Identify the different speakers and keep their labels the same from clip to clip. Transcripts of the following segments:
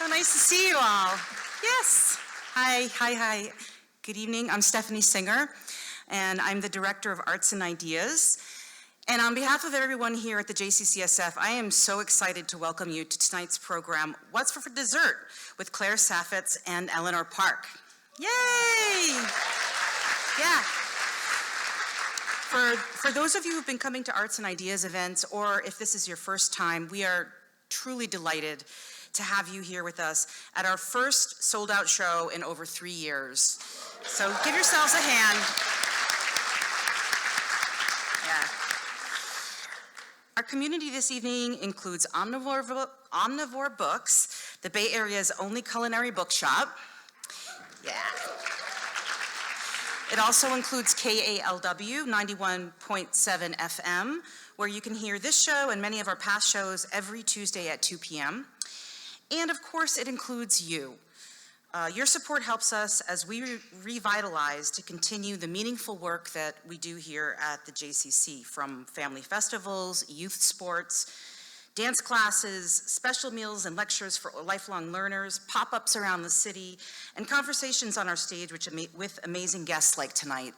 Speaker 1: So nice to see you all. Yes. Hi. Good evening. I'm Stephanie Singer, and I'm the Director of Arts and Ideas. And on behalf of everyone here at the JCCSF, I am so excited to welcome you to tonight's program, What's for Dessert, with Claire Saffitz and Eleanor Park. Yay! Yeah. For those of you who've been coming to Arts and Ideas events, or if this is your first time, we are truly delighted to have you here with us at our first sold-out show in over 3 years. So give yourselves a hand. Yeah. Our community this evening includes Omnivore Books, the Bay Area's only culinary bookshop. Yeah. It also includes KALW 91.7 FM, where you can hear this show and many of our past shows every Tuesday at 2 p.m. And of course, it includes you. Your support helps us as we revitalize to continue the meaningful work that we do here at the JCC, from family festivals, youth sports, dance classes, special meals and lectures for lifelong learners, pop-ups around the city, and conversations on our stage with amazing guests like tonight.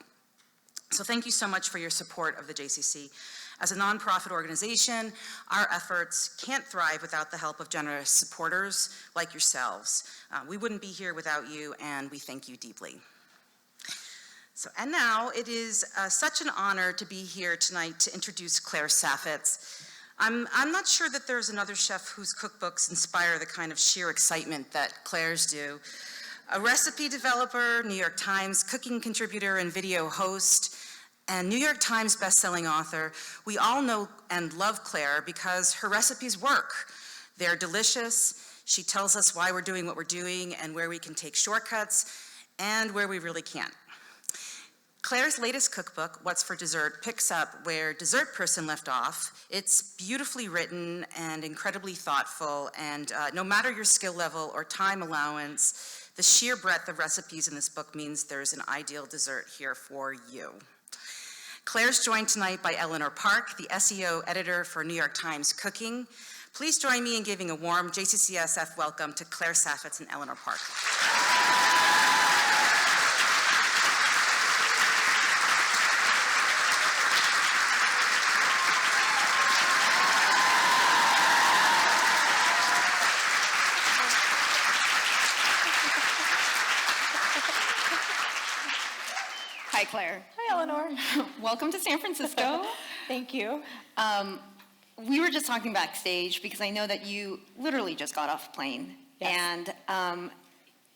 Speaker 1: So thank you so much for your support of the JCC. As a nonprofit organization, our efforts can't thrive without the help of generous supporters like yourselves. We wouldn't be here without you, and we thank you deeply. And now it is such an honor to be here tonight to introduce Claire Saffitz. I'm not sure that there's another chef whose cookbooks inspire the kind of sheer excitement that Claire's do. A recipe developer, New York Times cooking contributor and video host, and New York Times bestselling author, we all know and love Claire because her recipes work. They're delicious. She tells us why we're doing what we're doing and where we can take shortcuts and where we really can't. Claire's latest cookbook, What's for Dessert, picks up where Dessert Person left off. It's beautifully written and incredibly thoughtful, and no matter your skill level or time allowance, the sheer breadth of recipes in this book means there's an ideal dessert here for you. Claire's joined tonight by Eleanor Park, the SEO editor for New York Times Cooking. Please join me in giving a warm JCCSF welcome to Claire Saffitz and Eleanor Park.
Speaker 2: Hi, Claire.
Speaker 3: Hi, Eleanor.
Speaker 2: Welcome to San Francisco.
Speaker 3: Thank you.
Speaker 2: We were just talking backstage because I know that you literally just got off a plane.
Speaker 3: Yes.
Speaker 2: And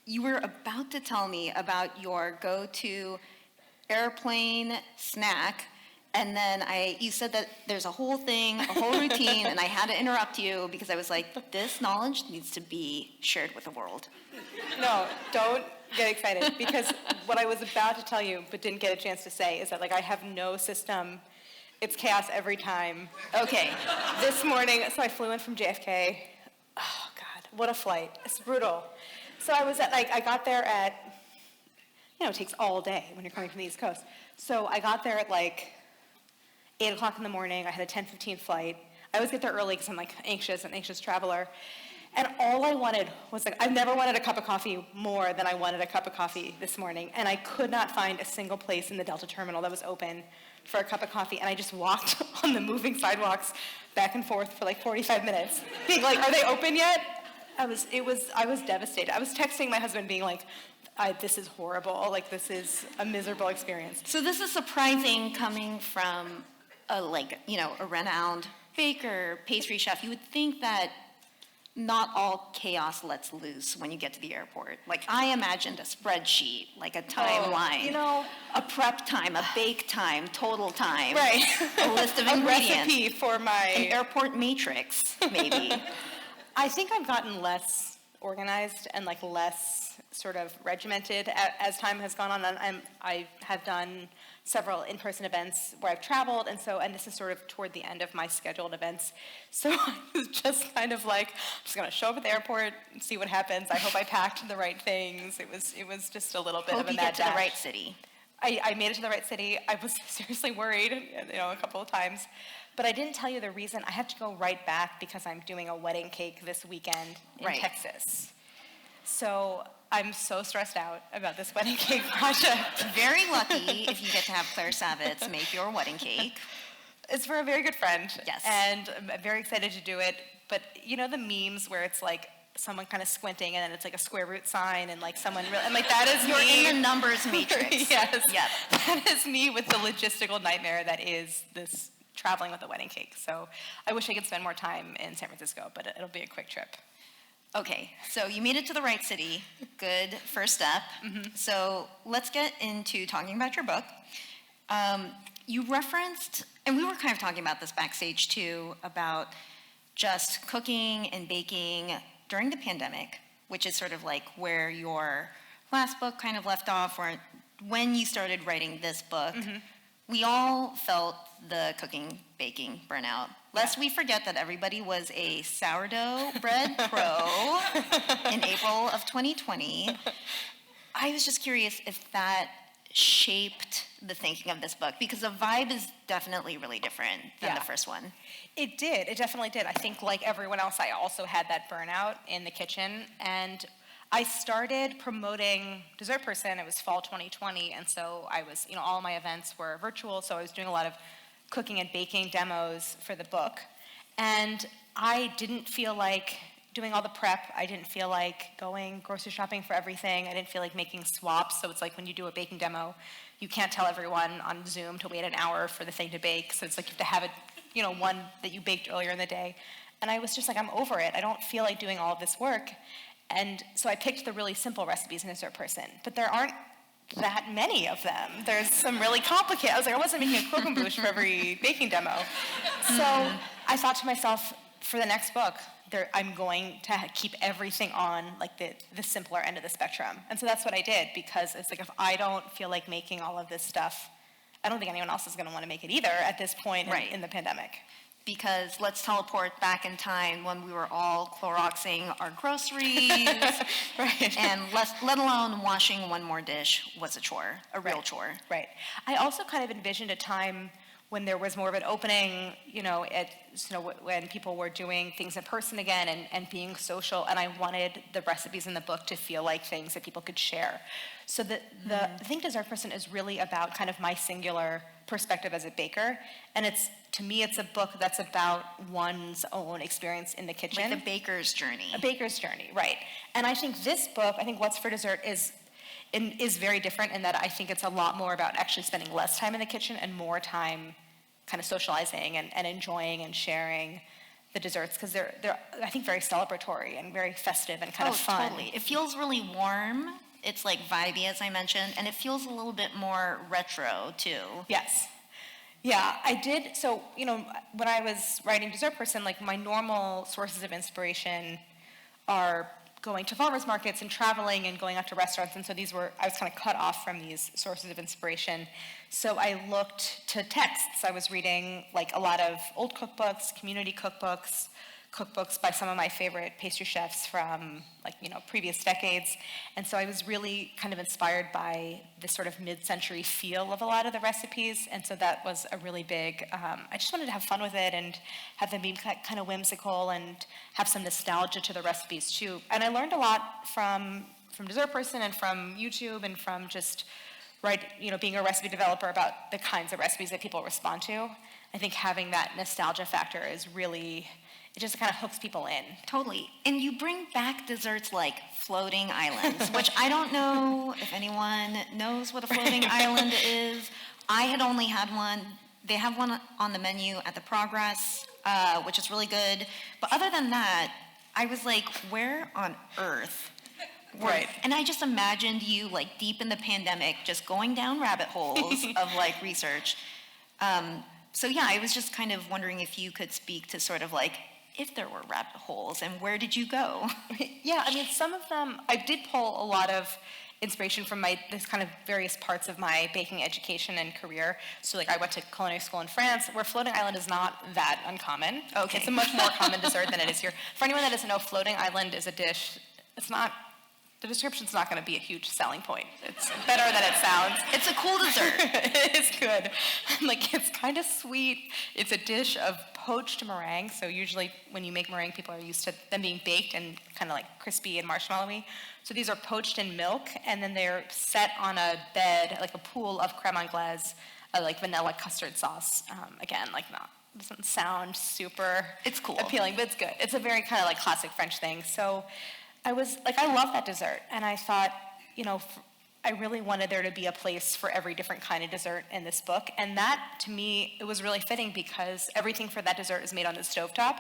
Speaker 2: you were about to tell me about your go-to airplane snack. And then you said that there's a whole thing, a whole routine, and I had to interrupt you because I was like, this knowledge needs to be shared with the world.
Speaker 3: No, don't get excited, because what I was about to tell you but didn't get a chance to say is that I have no system. It's chaos every time.
Speaker 2: Okay.
Speaker 3: This morning, so I flew in from JFK. Oh God, what a flight. It's brutal. So I was I got there at, it takes all day when you're coming from the East Coast. So I got there at 8 o'clock in the morning. I had a 10:15 flight. I always get there early because I'm an anxious traveler. And all I wanted was, I've never wanted a cup of coffee more than I wanted a cup of coffee this morning. And I could not find a single place in the Delta terminal that was open for a cup of coffee. And I just walked on the moving sidewalks back and forth for 45 minutes, being are they open yet? I was devastated. I was texting my husband being this is horrible. This is a miserable experience.
Speaker 2: So this is surprising coming from a renowned baker, pastry chef. You would think that not all chaos lets loose when you get to the airport. I imagined a spreadsheet, a timeline, a prep time, a bake time, total time,
Speaker 3: right?
Speaker 2: A list of ingredients,
Speaker 3: a recipe for an
Speaker 2: airport matrix, maybe.
Speaker 3: I think I've gotten less organized and less sort of regimented as time has gone on. And I have done several in-person events where I've traveled, and this is sort of toward the end of my scheduled events. So I was just kind of I'm just gonna show up at the airport and see what happens. I hope I packed the right things. It was just a little bit of a mad dash.
Speaker 2: Hope you get to the right city.
Speaker 3: I made it to the right city. I was seriously worried, a couple of times. But I didn't tell you the reason. I have to go right back because I'm doing a wedding cake this weekend in Texas. So I'm so stressed out about this wedding cake project.
Speaker 2: Very lucky if you get to have Claire Saffitz make your wedding cake.
Speaker 3: It's for a very good friend.
Speaker 2: Yes.
Speaker 3: And I'm very excited to do it. But you know the memes where it's like someone kind of squinting and then it's like a square root sign and like someone really, and like that is
Speaker 2: You're
Speaker 3: me.
Speaker 2: in the numbers matrix.
Speaker 3: Yes.
Speaker 2: Yep.
Speaker 3: That is me with the logistical nightmare that is this traveling with a wedding cake. So I wish I could spend more time in San Francisco, but it'll be a quick trip.
Speaker 2: Okay, so you made it to the right city. Good first step. So let's get into talking about your book. You referenced, and we were kind of talking about this backstage too, about just cooking and baking during the pandemic, which is sort of like where your last book kind of left off, or when you started writing this book. We all felt the cooking, baking burnout. Lest we forget that everybody was a sourdough bread pro in April of 2020. I was just curious if that shaped the thinking of this book, because the vibe is definitely really different than the first one.
Speaker 3: It did. It definitely did. I think like everyone else, I also had that burnout in the kitchen. And I started promoting Dessert Person. It was fall 2020. And so I was, all my events were virtual. So I was doing a lot of cooking and baking demos for the book. And I didn't feel like doing all the prep. I didn't feel like going grocery shopping for everything. I didn't feel like making swaps. So it's like when you do a baking demo, you can't tell everyone on Zoom to wait an hour for the thing to bake. So it's like you have to have it, one that you baked earlier in the day. And I was just like, I'm over it. I don't feel like doing all of this work. And so I picked the really simple recipes in Dessert Person. But there aren't that many of them. There's some really complicated. I was like, I wasn't making a croquembouche for every baking demo. So I thought to myself, for the next book, I'm going to keep everything on like the simpler end of the spectrum. And so that's what I did, because it's like if I don't feel like making all of this stuff, I don't think anyone else is going to want to make it either at this point in the pandemic.
Speaker 2: Because let's teleport back in time when we were all Cloroxing our groceries,
Speaker 3: Right.
Speaker 2: and let alone washing one more dish was a chore, a real chore.
Speaker 3: Right. I also kind of envisioned a time when there was more of an opening, when people were doing things in person again and being social, and I wanted the recipes in the book to feel like things that people could share. So I think Dessert Person is really about kind of my singular perspective as a baker, and to me it's a book that's about one's own experience in the kitchen.
Speaker 2: Like the baker's journey.
Speaker 3: A baker's journey, right. And I think this book, What's for Dessert, is very different in that I think it's a lot more about actually spending less time in the kitchen and more time kind of socializing and enjoying and sharing the desserts, because they're I think very celebratory and very festive and kind of fun.
Speaker 2: Totally. It feels really warm. It's like vibey, as I mentioned, and it feels a little bit more retro too.
Speaker 3: Yes. Yeah, I did. So, when I was writing Dessert Person, like my normal sources of inspiration are going to farmers markets and traveling and going out to restaurants, and so I was kind of cut off from these sources of inspiration. So I looked to texts. I was reading like a lot of old cookbooks, community cookbooks by some of my favorite pastry chefs from previous decades. And so I was really kind of inspired by this sort of mid-century feel of a lot of the recipes. And so that was a really big, I just wanted to have fun with it and have them be kind of whimsical and have some nostalgia to the recipes too. And I learned a lot from Dessert Person and from YouTube and from just being a recipe developer about the kinds of recipes that people respond to. I think having that nostalgia factor is really, it just kind of hooks people in.
Speaker 2: Totally. And you bring back desserts like floating islands, which I don't know if anyone knows what a floating island is. I had only had one. They have one on the menu at the Progress, which is really good. But other than that, I was like, where on earth?
Speaker 3: Right.
Speaker 2: And I just imagined you like deep in the pandemic, just going down rabbit holes of like research. So yeah, I was just kind of wondering if you could speak to sort of like, if there were rabbit holes, and where did you go?
Speaker 3: Yeah, I mean, some of them, I did pull a lot of inspiration from this kind of various parts of my baking education and career. So like I went to culinary school in France, where floating island is not that uncommon.
Speaker 2: Okay.
Speaker 3: It's a much more common dessert than it is here. For anyone that doesn't know, floating island is a dish, it's not the description's not going to be a huge selling point. It's better than it sounds.
Speaker 2: It's a cool dessert.
Speaker 3: It is good. Like, it's kind of sweet. It's a dish of poached meringue. So usually when you make meringue, people are used to them being baked and kind of like crispy and marshmallowy. So these are poached in milk, and then they're set on a bed, like a pool of creme anglaise, like vanilla custard sauce. Again, like not doesn't sound super
Speaker 2: It's cool.
Speaker 3: appealing, but it's good. It's a very kind of like classic French thing. So I was like, I love that dessert, and I thought, I really wanted there to be a place for every different kind of dessert in this book, and that, to me, it was really fitting because everything for that dessert is made on the stovetop,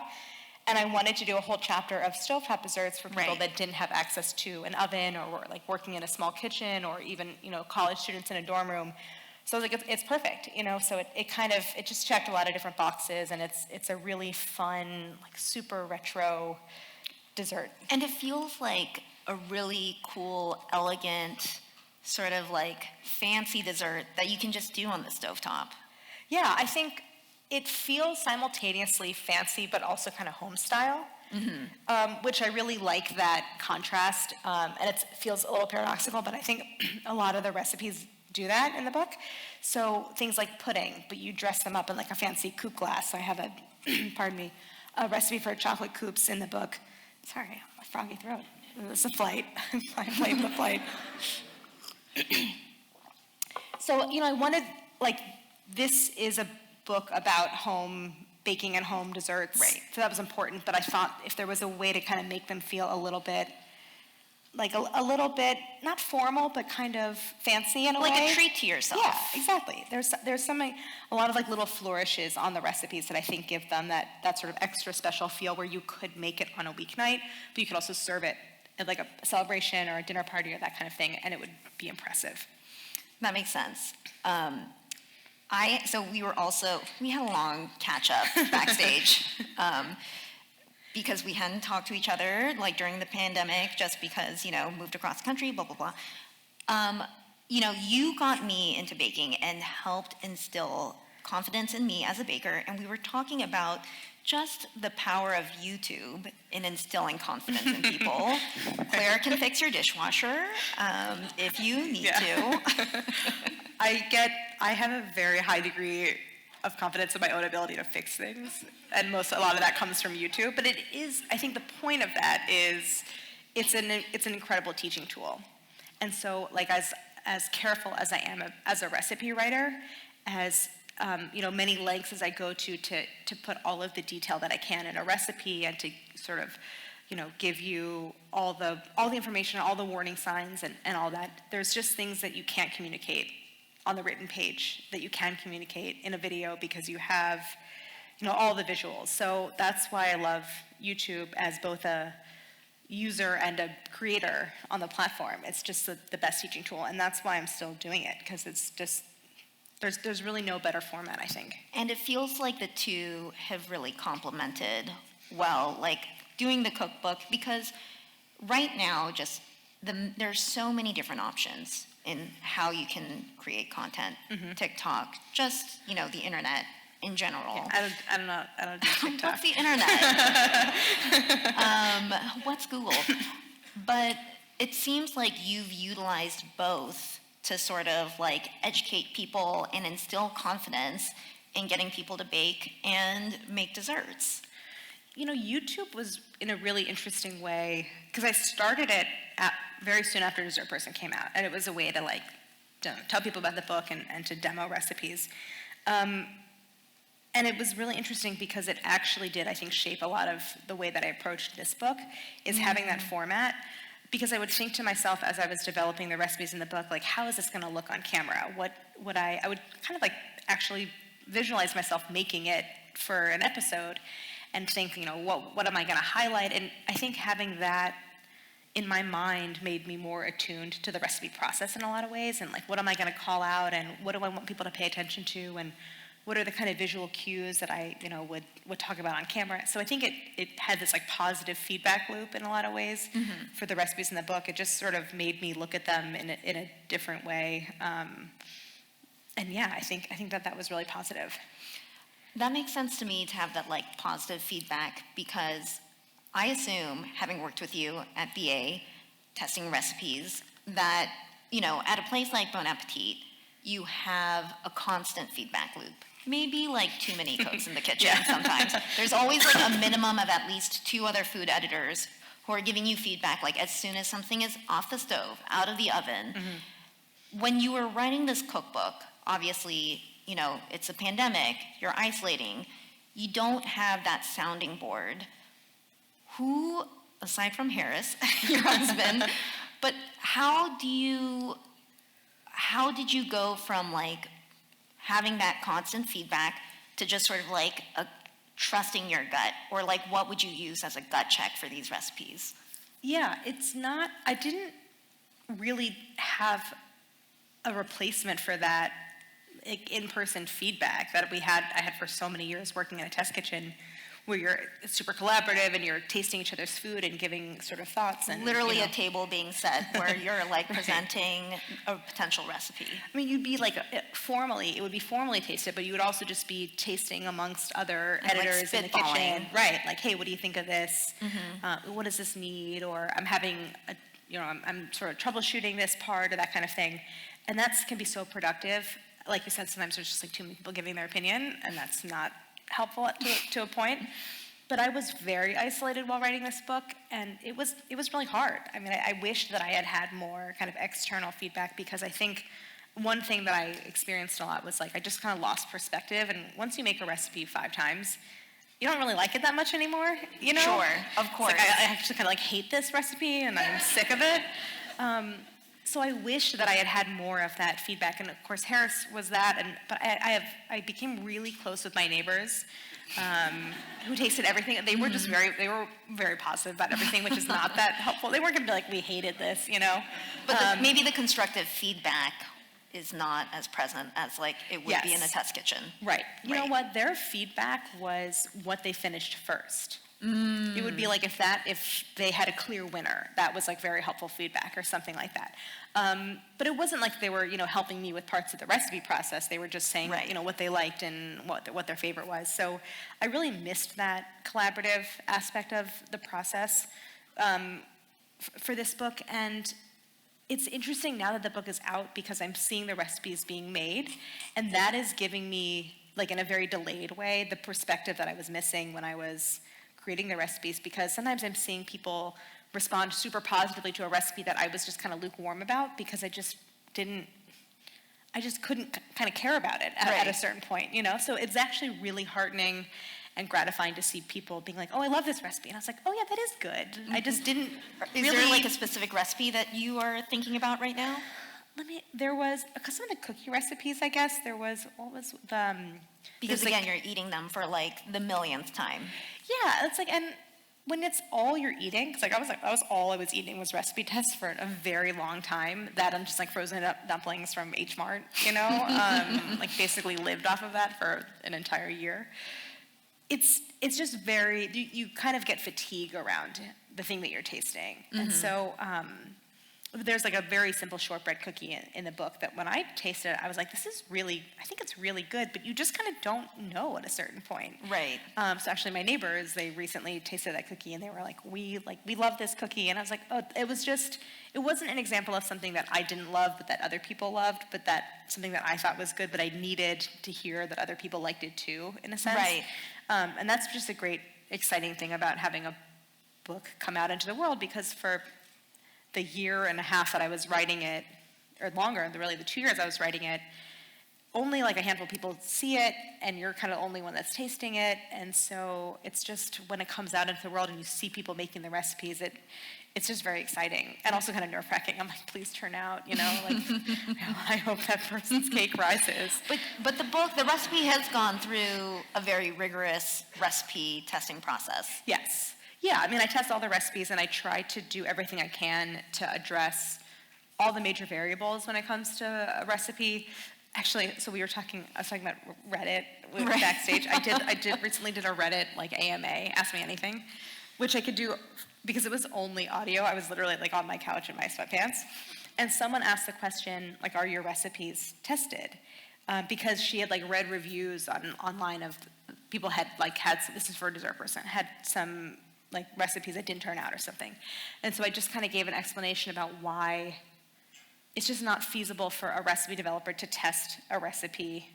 Speaker 3: and I wanted to do a whole chapter of stovetop desserts for people
Speaker 2: Right.
Speaker 3: that didn't have access to an oven or were like working in a small kitchen or even, college students in a dorm room. So I was like, it's perfect, so it just checked a lot of different boxes, and it's a really fun, like super retro dessert.
Speaker 2: And it feels like a really cool, elegant, sort of like fancy dessert that you can just do on the stovetop.
Speaker 3: Yeah, I think it feels simultaneously fancy but also kind of home style, which I really like that contrast. And it feels a little paradoxical, but I think a lot of the recipes do that in the book. So things like pudding, but you dress them up in like a fancy coupe glass. So I have a recipe for chocolate coupes in the book. Sorry, my froggy throat. It's a flight. I'm late for the flight. So, I wanted, this is a book about home baking and home desserts.
Speaker 2: Right.
Speaker 3: So that was important, but I thought if there was a way to kind of make them feel a little bit, not formal, but kind of fancy in a way.
Speaker 2: Like a treat to yourself.
Speaker 3: Yeah, exactly. There's a lot of like little flourishes on the recipes that I think give them that sort of extra special feel where you could make it on a weeknight, but you could also serve it at like a celebration or a dinner party or that kind of thing, and it would be impressive.
Speaker 2: That makes sense. So we had a long catch up backstage because we hadn't talked to each other like during the pandemic, just because, moved across the country, blah, blah, blah. You got me into baking and helped instill confidence in me as a baker. And we were talking about just the power of YouTube in instilling confidence in people. Claire can fix your dishwasher if you need to.
Speaker 3: I have a very high degree of confidence in my own ability to fix things, and a lot of that comes from YouTube. But it is, I think the point of that is, it's an incredible teaching tool. And so, like as careful as I am as a recipe writer, as many lengths as I go to put all of the detail that I can in a recipe and to sort of, give you all the information, all the warning signs and all that. There's just things that you can't communicate on the written page that you can communicate in a video because you have, all the visuals. So that's why I love YouTube as both a user and a creator on the platform. It's just the best teaching tool, and that's why I'm still doing it, because it's just, there's really no better format, I think.
Speaker 2: And it feels like the two have really complemented well, like doing the cookbook, because right now there's so many different options in how you can create content. TikTok, just, the internet in general.
Speaker 3: Yeah, I don't do TikTok.
Speaker 2: What's the internet? What's Google? But it seems like you've utilized both to sort of like educate people and instill confidence in getting people to bake and make desserts.
Speaker 3: YouTube was in a really interesting way, because I started it very soon after Dessert Person came out, and it was a way to tell people about the book and to demo recipes. And it was really interesting because it actually did, I think, shape a lot of the way that I approached this book, is having that format. Because I would think to myself as I was developing the recipes in the book, like, how is this going to look on camera? I would kind of like actually visualize myself making it for an episode and think, what am I going to highlight? And I think having that in my mind made me more attuned to the recipe process in a lot of ways, and like, what am I going to call out, and what do I want people to pay attention to, and what are the kind of visual cues that I, would talk about on camera. So I think it had this like positive feedback loop in a lot of ways for the recipes in the book. It just sort of made me look at them in a different way. And yeah, I think that was really positive.
Speaker 2: That makes sense to me to have that like positive feedback, because I assume, having worked with you at BA, testing recipes that, at a place like Bon Appetit, you have a constant feedback loop. Maybe like too many cooks in the kitchen sometimes. There's always like a minimum of at least 2 other food editors who are giving you feedback, like as soon as something is off the stove, out of the oven. When you were writing this cookbook, obviously, it's a pandemic, you're isolating, you don't have that sounding board. Who, aside from Harris, your husband, but how did you go from like having that constant feedback to just sort of like trusting your gut? Or like what would you use as a gut check for these recipes?
Speaker 3: Yeah, I didn't really have a replacement for that in-person feedback that I had for so many years working in a test kitchen, where you're super collaborative and you're tasting each other's food and giving sort of thoughts. And
Speaker 2: literally a table being set where you're like presenting a potential recipe.
Speaker 3: I mean, you'd be like it would be formally tasted, but you would also just be tasting amongst other editors in the kitchen. Right, like, hey, what do you think of this? What does this need? Or I'm having I'm sort of troubleshooting this part, or that kind of thing. And that can be so productive. Like you said, sometimes there's just like too many people giving their opinion, and that's not helpful to a point. But I was very isolated while writing this book, and it was really hard. I mean, I wish that I had more kind of external feedback, because I think one thing that I experienced a lot was like I just kind of lost perspective. And once you make a recipe 5 times, you don't really like it that much anymore,
Speaker 2: Sure, of course.
Speaker 3: It's like I actually kind of like hate this recipe, and I'm sick of it. So I wish that I had more of that feedback, and of course Harris was that. But I became really close with my neighbors, who tasted everything. They were just very positive about everything, which is not that helpful. They weren't going to be like, we hated this,
Speaker 2: But maybe the constructive feedback is not as present as like it would be in a test kitchen.
Speaker 3: Right. You know what? Their feedback was what they finished first. It would be like if they had a clear winner, that was like very helpful feedback or something like that. But it wasn't like they were, helping me with parts of the recipe process. They were just saying, what they liked and what their favorite was. So I really missed that collaborative aspect of the process for this book. And it's interesting now that the book is out, because I'm seeing the recipes being made, and that is giving me, like in a very delayed way, the perspective that I was missing when I was creating the recipes, because sometimes I'm seeing people respond super positively to a recipe that I was just kind of lukewarm about, because I just couldn't kind of care about it at a certain point, So it's actually really heartening and gratifying to see people being like, oh, I love this recipe. And I was like, oh yeah, that is good. I just didn't
Speaker 2: Is there like a specific recipe that you are thinking about right now?
Speaker 3: There was, because some of the cookie recipes, I guess, what was the...
Speaker 2: Because again, you're eating them for like the millionth time.
Speaker 3: Yeah, it's like, and when it's all you're eating, because like that was all I was eating was recipe tests for a very long time. That I'm just like frozen up dumplings from H Mart, like basically lived off of that for an entire year. It's just you kind of get fatigue around the thing that you're tasting, and so. There's like a very simple shortbread cookie in the book that when I tasted it, I was like, I think it's really good, but you just kind of don't know at a certain point.
Speaker 2: Right.
Speaker 3: So actually my neighbors, they recently tasted that cookie and they were like, we love this cookie. And I was like, oh, it wasn't an example of something that I didn't love, but that other people loved, but that something that I thought was good, but I needed to hear that other people liked it too, in a sense.
Speaker 2: Right.
Speaker 3: And that's just a great, exciting thing about having a book come out into the world, because for the year and a half that I was writing it, or longer, really the 2 years I was writing it, only like a handful of people see it, and you're kind of the only one that's tasting it. And so it's just, when it comes out into the world and you see people making the recipes, it's just very exciting, and also kind of nerve-wracking. I'm like, please turn out, I hope that person's cake rises.
Speaker 2: But the recipe has gone through a very rigorous recipe testing process.
Speaker 3: Yes. Yeah, I mean, I test all the recipes, and I try to do everything I can to address all the major variables when it comes to a recipe. Actually, so I was talking about Reddit backstage. I recently did a Reddit like AMA, Ask Me Anything, which I could do because it was only audio. I was literally like on my couch in my sweatpants, and someone asked the question like, "Are your recipes tested?" Because she had like read reviews online of people had this is for a dessert person, had some like recipes that didn't turn out or something. And so I just kind of gave an explanation about why it's just not feasible for a recipe developer to test a recipe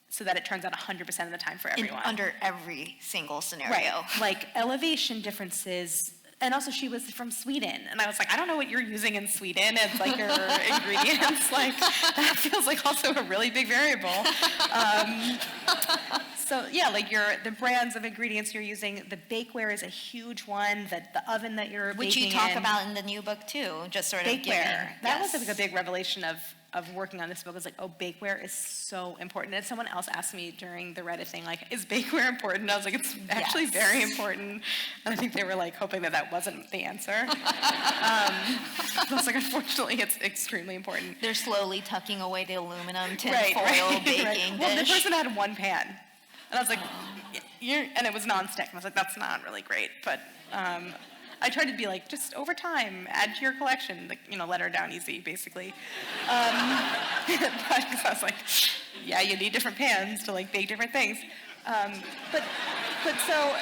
Speaker 3: so that it turns out 100% of the time for everyone.
Speaker 2: Under every single scenario.
Speaker 3: Right, like elevation differences. And also she was from Sweden, and I was like, I don't know what you're using in Sweden as like your ingredients, like that feels like also a really big variable. So yeah, like the brands of ingredients you're using, the bakeware is a huge one, the oven that you're
Speaker 2: Which
Speaker 3: baking
Speaker 2: you talk
Speaker 3: in.
Speaker 2: about in the new book too, just sort of
Speaker 3: Bakeware.
Speaker 2: giving.
Speaker 3: That
Speaker 2: yes.
Speaker 3: was like a big revelation of working on this book. I was like, oh, bakeware is so important. And someone else asked me during the Reddit thing, like, is bakeware important? I was like, it's actually
Speaker 2: Yes.
Speaker 3: very important. And I think they were like hoping that wasn't the answer. I was like, unfortunately, it's extremely important.
Speaker 2: They're slowly tucking away the aluminum tin
Speaker 3: Right,
Speaker 2: foil
Speaker 3: right,
Speaker 2: baking
Speaker 3: right. Well, the
Speaker 2: dish.
Speaker 3: person had one pan. And I was like, and it was nonstick. And I was like, that's not really great. But I tried to be like, just over time, add to your collection, like, let her down easy, basically. But 'cause I was like, yeah, you need different pans to like bake different things. But so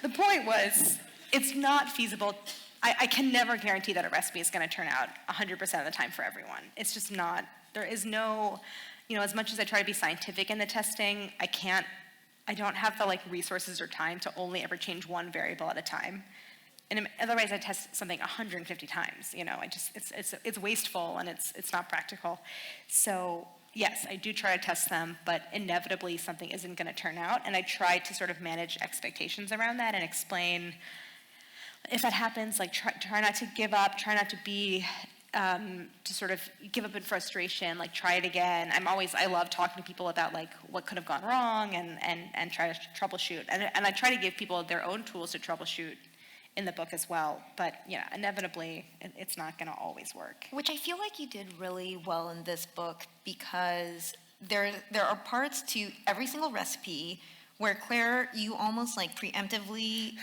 Speaker 3: the point was, it's not feasible. I can never guarantee that a recipe is going to turn out 100% of the time for everyone. It's just not. There is no, as much as I try to be scientific in the testing, I don't have the like resources or time to only ever change one variable at a time. And otherwise I test something 150 times, it's wasteful and it's not practical. So yes, I do try to test them, but inevitably something isn't going to turn out. And I try to sort of manage expectations around that and explain if that happens, like try not to give up, try not to be to sort of give up in frustration, like try it again. I love talking to people about like what could have gone wrong and try to troubleshoot. And I try to give people their own tools to troubleshoot in the book as well. But inevitably it's not going to always work.
Speaker 2: Which I feel like you did really well in this book, because there are parts to every single recipe where, Claire, you almost like preemptively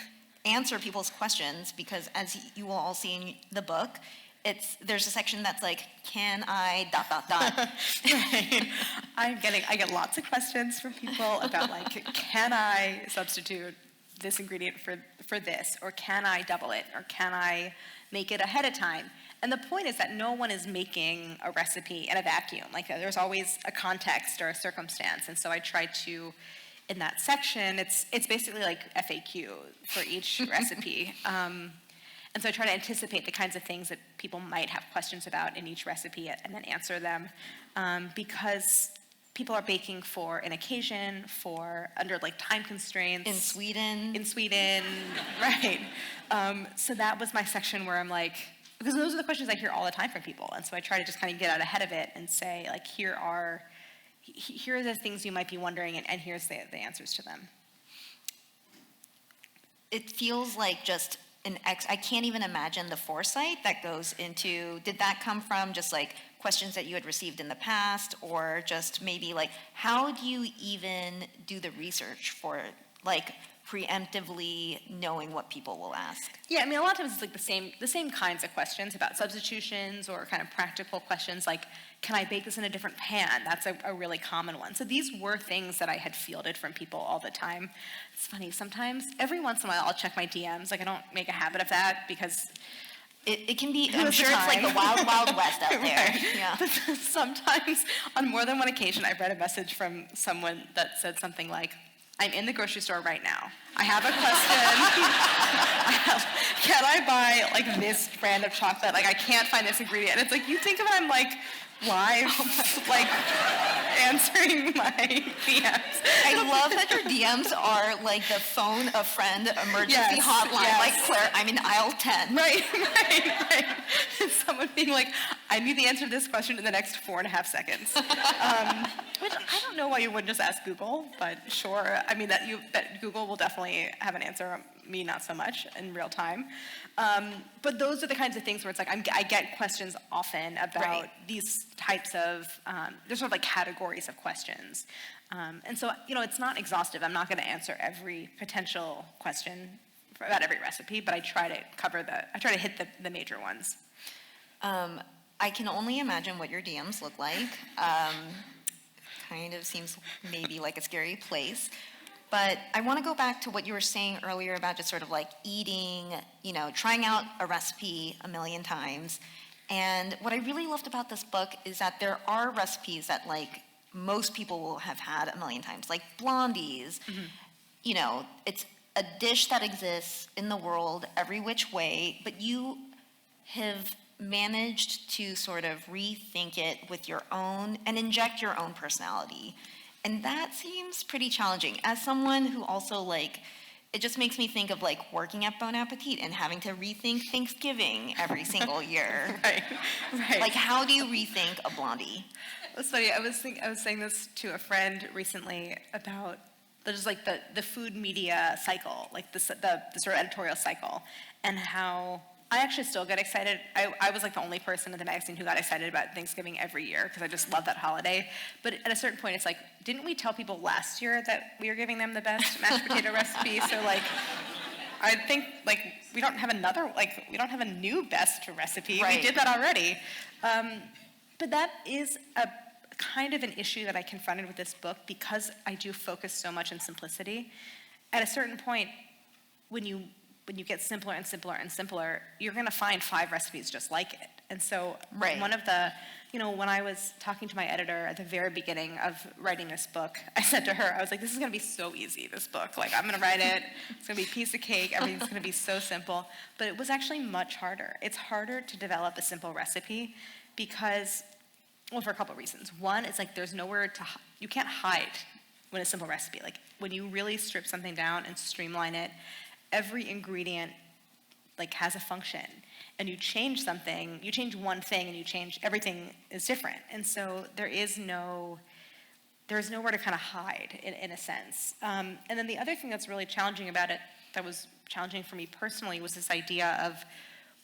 Speaker 2: answer people's questions, because as you will all see in the book, there's a section that's like, can I ...
Speaker 3: Right. I get lots of questions from people about like, can I substitute this ingredient for this, or can I double it, or can I make it ahead of time? And the point is that no one is making a recipe in a vacuum. Like there's always a context or a circumstance, and so I try to, in that section, it's basically like FAQ for each recipe. And so I try to anticipate the kinds of things that people might have questions about in each recipe and then answer them, because people are baking for an occasion, under like time constraints.
Speaker 2: In
Speaker 3: Sweden, right. So that was my section where I'm like, because those are the questions I hear all the time from people. And so I try to just kind of get out ahead of it and say, like, here are the things you might be wondering, and here's the answers to them.
Speaker 2: It feels like just I can't even imagine the foresight that goes into, did that come from just like questions that you had received in the past, or just maybe like, how do you even do the research for like preemptively knowing what people will ask?
Speaker 3: Yeah, I mean, a lot of times it's like the same kinds of questions about substitutions, or kind of practical questions like, can I bake this in a different pan? That's a really common one. So these were things that I had fielded from people all the time. It's funny, sometimes, every once in a while, I'll check my DMs. Like, I don't make a habit of that because
Speaker 2: it can be, I'm sure it's like the wild, wild west out there.
Speaker 3: Right.
Speaker 2: Yeah.
Speaker 3: But sometimes, on more than one occasion, I've read a message from someone that said something like, I'm in the grocery store right now. I have a question. Can I buy like this brand of chocolate? Like, I can't find this ingredient. And it's like, you think of it, I'm like live, like answering my DMs.
Speaker 2: I love that your DMs are like the phone a friend emergency hotline.
Speaker 3: Yes.
Speaker 2: Like, Claire, I'm in aisle 10.
Speaker 3: Right. Someone being like, I need the answer to this question in the next 4.5 seconds. Which I don't know why you wouldn't just ask Google, but sure. I mean, that Google will definitely have an answer, me not so much in real time. But those are the kinds of things where it's like, I get questions often about these types of, there's sort of like categories of questions. And so, it's not exhaustive. I'm not going to answer every potential question about every recipe, but I try to hit the major ones.
Speaker 2: I can only imagine what your DMs look like. Kind of seems maybe like a scary place. But I want to go back to what you were saying earlier about just sort of like eating, trying out a recipe a million times. And what I really loved about this book is that there are recipes that like most people will have had a million times, like blondies. It's a dish that exists in the world every which way, but you have managed to sort of rethink it with your own and inject your own personality. And that seems pretty challenging. As someone who also like, it just makes me think of like working at Bon Appetit and having to rethink Thanksgiving every single year.
Speaker 3: Right.
Speaker 2: Like, how do you rethink a blondie?
Speaker 3: That's funny. I was saying this to a friend recently about just like the food media cycle, like the sort of editorial cycle, and how I actually still get excited. I was like the only person in the magazine who got excited about Thanksgiving every year because I just love that holiday. But at a certain point, it's like, didn't we tell people last year that we were giving them the best mashed potato recipe? So like, I think like we don't have a new best recipe.
Speaker 2: Right.
Speaker 3: We did that already. But that is a kind of an issue that I confronted with this book because I do focus so much on simplicity. At a certain point, when you get simpler and simpler and simpler, you're going to find 5 recipes just like it. And so
Speaker 2: Right.
Speaker 3: one of the, when I was talking to my editor at the very beginning of writing this book, I said to her, I was like, this is going to be so easy, this book. Like, I'm going to write it. It's going to be a piece of cake. Everything's going to be so simple. But it was actually much harder. It's harder to develop a simple recipe because, well, for a couple of reasons. One, it's like there's nowhere you can't hide when a simple recipe. Like, when you really strip something down and streamline it, every ingredient like has a function, and you change something, you change one thing and you change everything is different. And so there's nowhere to kind of hide in a sense. And then the other thing that's really challenging about it, that was challenging for me personally, was this idea of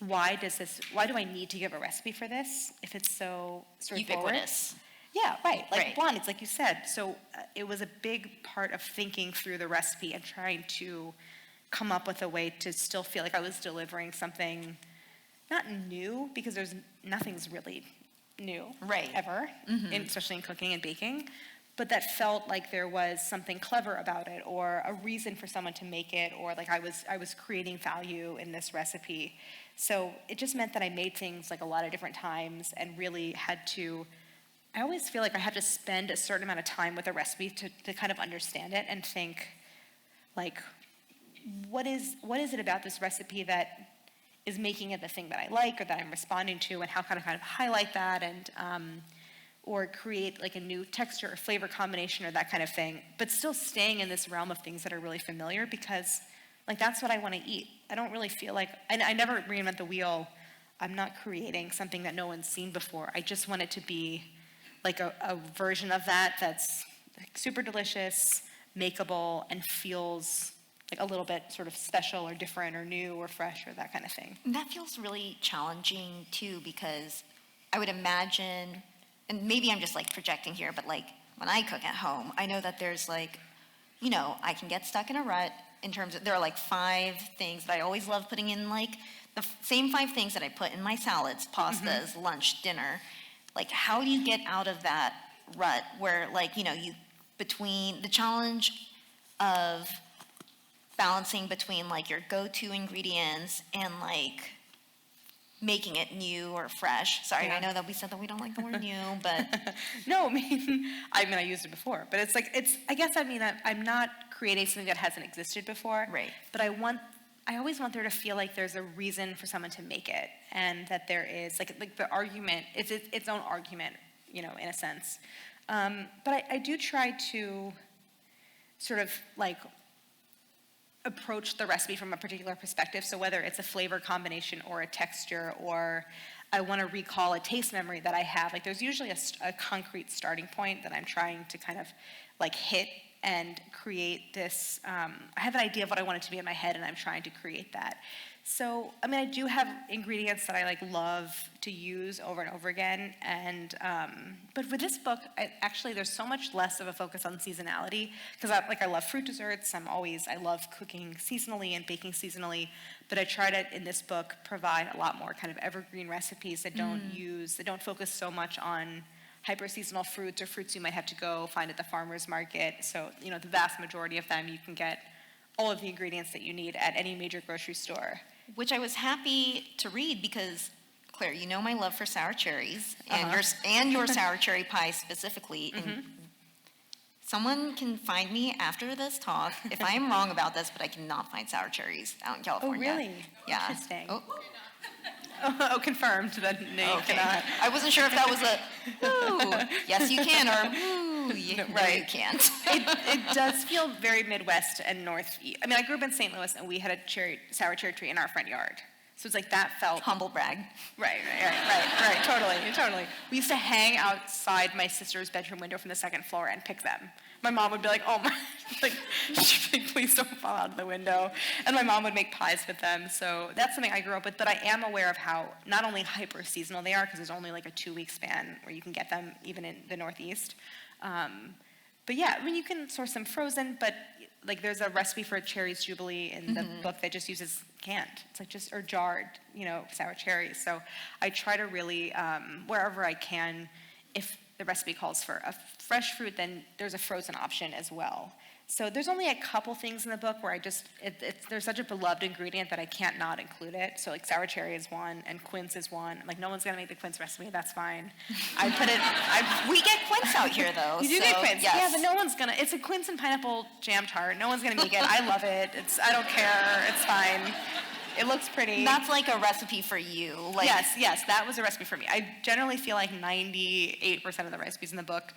Speaker 3: why do I need to give a recipe for this if it's so straightforward?
Speaker 2: Ubiquitous.
Speaker 3: Yeah, right. Like
Speaker 2: Right.
Speaker 3: blondies, like you said. So it was a big part of thinking through the recipe and trying to come up with a way to still feel like I was delivering something not new, because nothing's really new,
Speaker 2: Right.
Speaker 3: ever, especially in cooking and baking, but that felt like there was something clever about it, or a reason for someone to make it, or like I was creating value in this recipe. So it just meant that I made things like a lot of different times and really had to. I always feel like I have to spend a certain amount of time with a recipe to kind of understand it and think, like, what is it about this recipe that is making it the thing that I like or that I'm responding to, and how can I kind of highlight that and or create like a new texture or flavor combination or that kind of thing, but still staying in this realm of things that are really familiar, because like that's what I want to eat. I don't really feel like, I never reinvent the wheel. I'm not creating something that no one's seen before. I just want it to be like a version of that's like super delicious, makeable, and feels like a little bit sort of special or different or new or fresh or that kind of thing.
Speaker 2: And that feels really challenging too, because I would imagine, and maybe I'm just like projecting here, but like when I cook at home, I know that there's like, I can get stuck in a rut in terms of, there are like 5 things that I always love putting in, like the same 5 things that I put in my salads, pastas, lunch, dinner. Like, how do you get out of that rut where like, between the challenge of balancing between like your go-to ingredients and like making it new or fresh. Sorry,
Speaker 3: Yeah.
Speaker 2: I know that we said that we don't like the word new, but
Speaker 3: No, I used it before, but I'm not creating something that hasn't existed before.
Speaker 2: Right.
Speaker 3: But I always want there to feel like there's a reason for someone to make it, and that there is like the argument, it's its own argument, in a sense. But I do try to sort of like approach the recipe from a particular perspective. So whether it's a flavor combination or a texture, or I want to recall a taste memory that I have, like there's usually a concrete starting point that I'm trying to kind of like hit and create this. I have an idea of what I want it to be in my head, and I'm trying to create that. So, I do have ingredients that I like love to use over and over again, and but for this book, there's so much less of a focus on seasonality, because I love fruit desserts. I love cooking seasonally and baking seasonally, but I try to, in this book, provide a lot more kind of evergreen recipes that don't focus so much on hyper-seasonal fruits or fruits you might have to go find at the farmer's market. So, the vast majority of them, you can get all of the ingredients that you need at any major grocery store.
Speaker 2: Which I was happy to read because, Claire, you know my love for sour cherries and your sour cherry pie specifically. And someone can find me after this talk if I am wrong about this, but I cannot find sour cherries out in California.
Speaker 3: Oh, really?
Speaker 2: Yeah.
Speaker 3: Interesting.
Speaker 2: Oh,
Speaker 3: Oh, confirmed that no, you
Speaker 2: okay.
Speaker 3: cannot.
Speaker 2: I wasn't sure if that was a ooh, yes you can, or ooh, no,
Speaker 3: right.
Speaker 2: you can't.
Speaker 3: It does feel very Midwest and Northeast. I mean, I grew up in St. Louis, and we had a sour cherry tree in our front yard. So it's like that felt
Speaker 2: Humble brag.
Speaker 3: Right, totally. We used to hang outside my sister's bedroom window from the second floor and pick them. My mom would be like, oh my, please don't fall out of the window. And my mom would make pies with them. So that's something I grew up with, but I am aware of how not only hyper seasonal they are, because there's only like a 2-week span where you can get them even in the Northeast. But yeah, I mean, you can source them frozen, but like there's a recipe for a cherries jubilee in the book that just uses canned. It's like or jarred, sour cherries. So I try to really, wherever I can, if the recipe calls for a fresh fruit, then there's a frozen option as well. So there's only a couple things in the book where there's such a beloved ingredient that I can't not include it. So like sour cherry is one, and quince is one. I'm like, no one's gonna make the quince recipe, that's fine.
Speaker 2: We get quince out here though.
Speaker 3: You do get quince,
Speaker 2: yes.
Speaker 3: yeah, but no one's gonna, it's a quince and pineapple jam tart. No one's gonna make it, I love it, I don't care, it's fine. It looks pretty.
Speaker 2: That's like a recipe for you. Like,
Speaker 3: yes, that was a recipe for me. I generally feel like 98% of the recipes in the book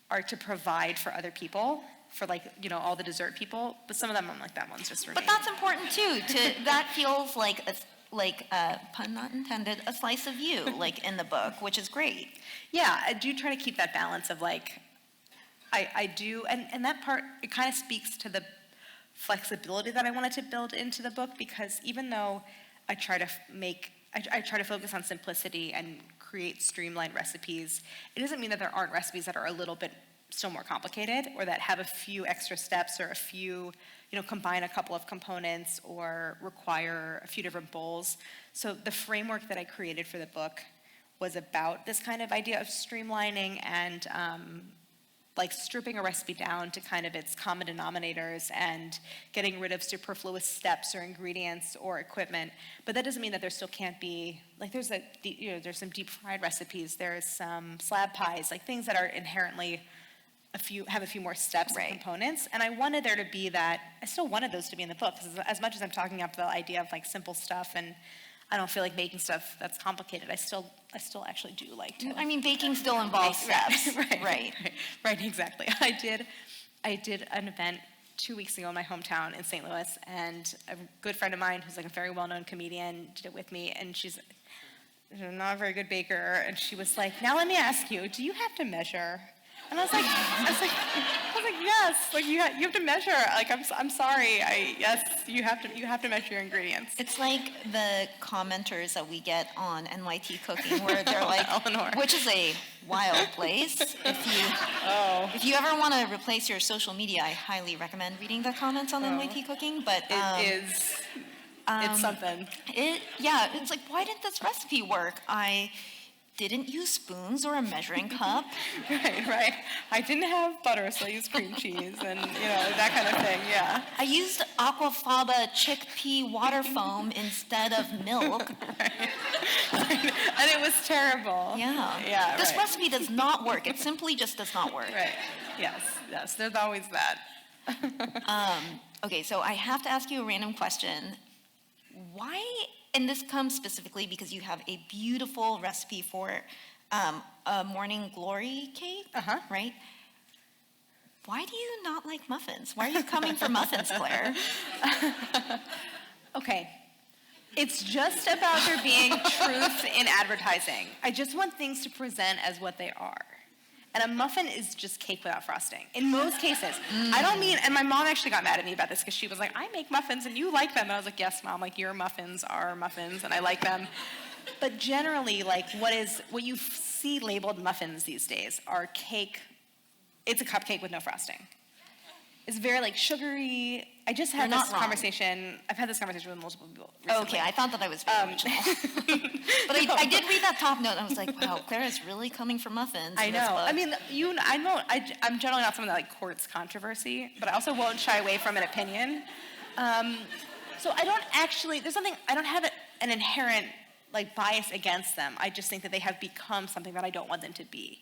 Speaker 3: are to provide for other people, for all the dessert people, but some of them I'm like, that one's just for me.
Speaker 2: But that's important too. That feels like pun not intended, a slice of you, like in the book, which is great.
Speaker 3: Yeah, I do try to keep that balance of I do, and that part, it kind of speaks to the flexibility that I wanted to build into the book, because even though I try to focus on simplicity and create streamlined recipes, it doesn't mean that there aren't recipes that are a little bit still more complicated, or that have a few extra steps, or a few, combine a couple of components, or require a few different bowls. So the framework that I created for the book was about this kind of idea of streamlining and stripping a recipe down to kind of its common denominators and getting rid of superfluous steps or ingredients or equipment. But that doesn't mean that there still can't be, there's some deep fried recipes, there's some slab pies, things that are inherently have a few more steps and components. And I wanted there to be that, I still wanted those to be in the book, because as much as I'm talking about the idea of simple stuff, and I don't feel like making stuff that's complicated, I still actually do like to.
Speaker 2: I mean, baking still involves steps.
Speaker 3: Right, exactly. I did an event 2 weeks ago in my hometown in St. Louis, and a good friend of mine who's a very well-known comedian did it with me, and she's not a very good baker, and she was like, now let me ask you, do you have to measure? And I was like, yes, you have to measure. I'm sorry. Yes, you have to measure your ingredients.
Speaker 2: It's like the commenters that we get on NYT Cooking, where they're like,
Speaker 3: Eleanor.
Speaker 2: which is a wild place. If you ever want to replace your social media, I highly recommend reading the comments on NYT Cooking. But
Speaker 3: it's something.
Speaker 2: It's like, why didn't this recipe work? I didn't use spoons or a measuring cup.
Speaker 3: Right. I didn't have butter, so I used cream cheese and, that kind of thing, yeah.
Speaker 2: I used aquafaba chickpea water foam instead of milk.
Speaker 3: And it was terrible.
Speaker 2: Yeah. This recipe does not work. It simply just does not work.
Speaker 3: Right. Yes. There's always that.
Speaker 2: Okay, so I have to ask you a random question. Why, and this comes specifically because you have a beautiful recipe for a morning glory cake, right? Why do you not like muffins? Why are you coming for muffins, Claire?
Speaker 3: Okay. It's just about there being truth in advertising. I just want things to present as what they are. And a muffin is just cake without frosting, in most cases. I don't mean, and my mom actually got mad at me about this, because she was like, I make muffins and you like them. And I was like, yes, Mom, your muffins are muffins and I like them. But generally, what you see labeled muffins these days are cake, it's a cupcake with no frosting. is very like sugary. I just had
Speaker 2: You're not
Speaker 3: this
Speaker 2: wrong.
Speaker 3: conversation. I've had this conversation with multiple people recently.
Speaker 2: Okay, I thought that I was very original. But I did read that top note, and I was like, wow, Claire is really coming for muffins
Speaker 3: I
Speaker 2: in this
Speaker 3: know.
Speaker 2: book.
Speaker 3: I mean, I'm generally not someone that like courts controversy, but I also won't shy away from an opinion. So I don't actually, I don't have an inherent like bias against them. I just think that they have become something that I don't want them to be.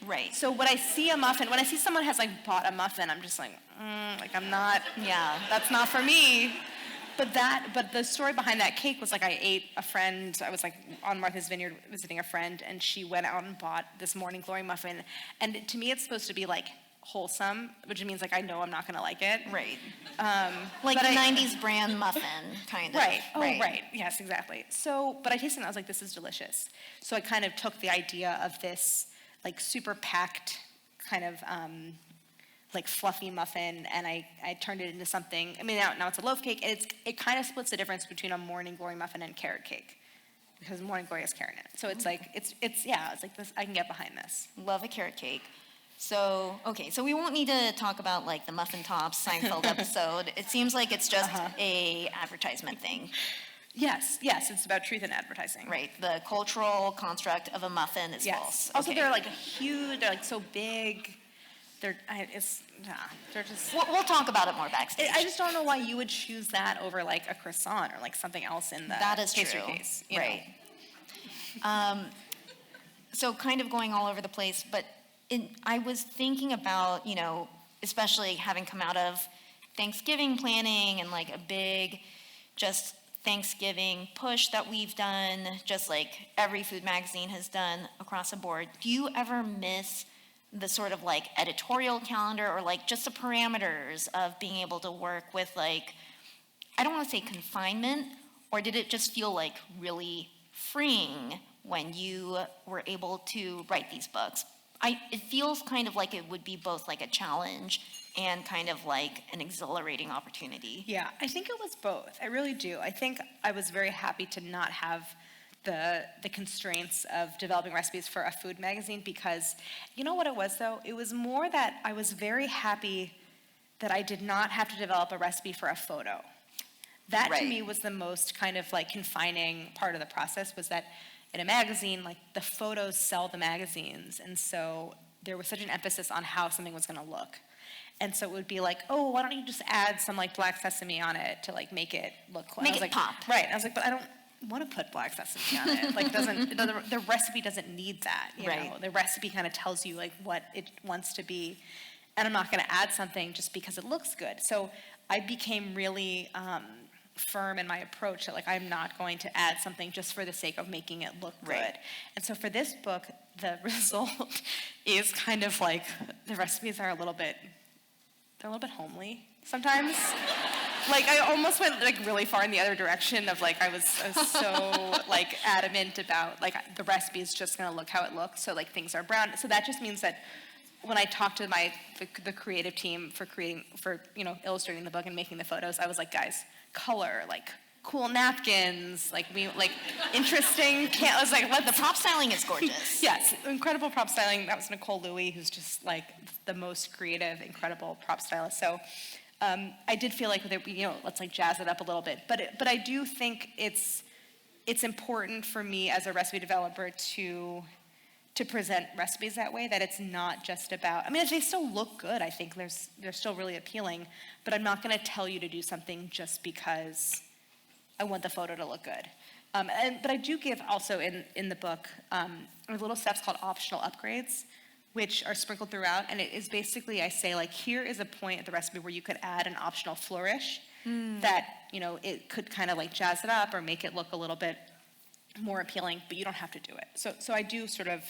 Speaker 2: Right.
Speaker 3: So when I see a muffin, when I see someone has like bought a muffin, I'm just like, I'm not,
Speaker 2: Yeah.
Speaker 3: that's not for me. But the story behind that cake was like I was like on Martha's Vineyard visiting a friend, and she went out and bought this Morning Glory muffin. And to me, it's supposed to be like wholesome, which means like I know I'm not gonna like it.
Speaker 2: Right. Like
Speaker 3: but
Speaker 2: the
Speaker 3: I-
Speaker 2: 90s brand muffin, kind of.
Speaker 3: Right. Oh, right. Yes, exactly. So, but I tasted it and I was like, this is delicious. So I kind of took the idea of this like super packed kind of like fluffy muffin, and I turned it into something. I mean, now it's a loaf cake, and it kind of splits the difference between a Morning Glory muffin and carrot cake, because Morning Glory has carrot in it. So it's like it's like this. I can get behind this.
Speaker 2: Love a carrot cake. So, okay, so we won't need to talk about like the Muffin Tops Seinfeld episode. It seems like it's just a advertisement thing.
Speaker 3: Yes, it's about truth in advertising.
Speaker 2: Right, the cultural construct of a muffin is
Speaker 3: Yes.
Speaker 2: false.
Speaker 3: Also,
Speaker 2: Okay.
Speaker 3: they're like huge. They're like so big. They're just.
Speaker 2: We'll talk about it more backstage.
Speaker 3: I just don't know why you would choose that over like a croissant or like something else in the
Speaker 2: That is
Speaker 3: pastry
Speaker 2: true.
Speaker 3: case. You know?
Speaker 2: Right. So kind of going all over the place, but I was thinking about, especially having come out of Thanksgiving planning and like a big just Thanksgiving push that we've done, just like every food magazine has done across the board. Do you ever miss the sort of like editorial calendar or like just the parameters of being able to work with like, I don't want to say confinement, or did it just feel like really freeing when you were able to write these books? It feels kind of like it would be both like a challenge and kind of like an exhilarating opportunity.
Speaker 3: Yeah, I think it was both. I really do. I think I was very happy to not have the constraints of developing recipes for a food magazine, because you know what it was though? It was more that I was very happy that I did not have to develop a recipe for a photo. That to
Speaker 2: Right.
Speaker 3: me was the most kind of like confining part of the process, was that in a magazine, like the photos sell the magazines, and so there was such an emphasis on how something was going to look. And so it would be like, oh, why don't you just add some like black sesame on it to like make it look cool?
Speaker 2: Make
Speaker 3: And I was
Speaker 2: it
Speaker 3: like,
Speaker 2: pop.
Speaker 3: Right. And I was like, but I don't want to put black sesame on it. Like the recipe doesn't need that. You
Speaker 2: Right.
Speaker 3: know? The recipe kind of tells you like what it wants to be. And I'm not going to add something just because it looks good. So I became really firm in my approach that like I'm not going to add something just for the sake of making it look good.
Speaker 2: Right.
Speaker 3: And so for this book, the result is kind of like the recipes are a little bit homely sometimes. Like I almost went like really far in the other direction of like I was so like adamant about like the recipe is just gonna look how it looks, so like things are brown. So that just means that when I talked to the creative team for illustrating the book and making the photos, I was like, guys, color, like cool napkins, like interesting. I was like,
Speaker 2: The prop styling is gorgeous.
Speaker 3: Yes, incredible prop styling. That was Nicole Louie, who's just like the most creative, incredible prop stylist. So I did feel like let's like jazz it up a little bit. But I do think it's important for me as a recipe developer to present recipes that way, that it's not just about, I mean, they still look good. I think they're still really appealing, but I'm not going to tell you to do something just because I want the photo to look good. But I do give also in the book little steps called optional upgrades, which are sprinkled throughout, and it is basically I say like, here is a point at the recipe where you could add an optional flourish that it could kind of like jazz it up or make it look a little bit more appealing, but you don't have to do it. So I do sort of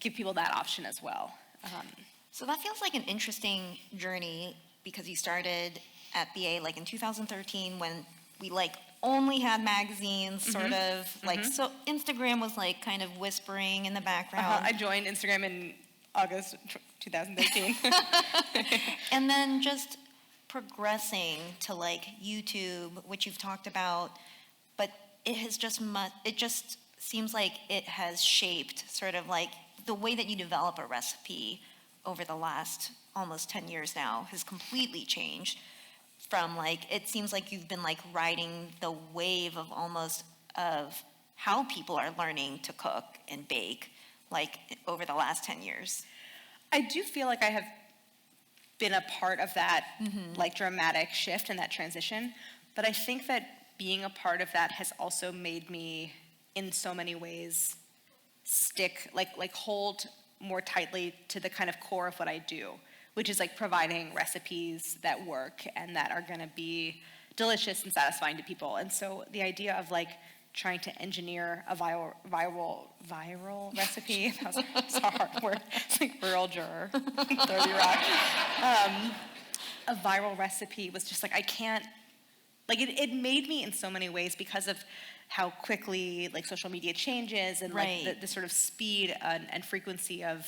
Speaker 3: give people that option as well.
Speaker 2: So that feels like an interesting journey, because you started at BA like in 2013 when we like only had magazines, sort of like, so Instagram was like kind of whispering in the background.
Speaker 3: I joined Instagram in August 2013.
Speaker 2: And then just progressing to like YouTube, which you've talked about, but it just seems like it has shaped sort of like the way that you develop a recipe over the last almost 10 years now has completely changed from like, it seems like you've been like riding the wave of almost of how people are learning to cook and bake, like over the last 10 years.
Speaker 3: I do feel like I have been a part of that like dramatic shift and that transition, but I think that being a part of that has also made me in so many ways stick, like hold more tightly to the kind of core of what I do, which is like providing recipes that work and that are going to be delicious and satisfying to people. And so the idea of like trying to engineer a viral recipe, that was a hard word, it's like rural juror, 30 Rock. A viral recipe was just like, I can't, like it made me in so many ways because of how quickly like social media changes and like the sort of speed and frequency of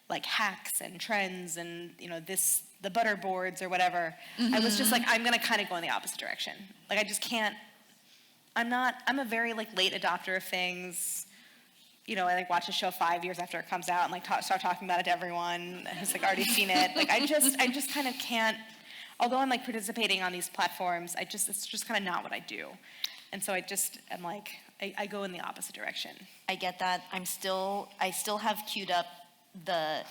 Speaker 3: like hacks and trends and, you know, the butter boards or whatever. I was just like, I'm going to kind of go in the opposite direction. Like I just can't, I'm a very like late adopter of things. You know, I like watch a show 5 years after it comes out and like start talking about it to everyone who's like already seen it. Like I just kind of can't, although I'm like participating on these platforms, it's just kind of not what I do. And so I'm like, I go in the opposite direction.
Speaker 2: I get that. I still have queued up the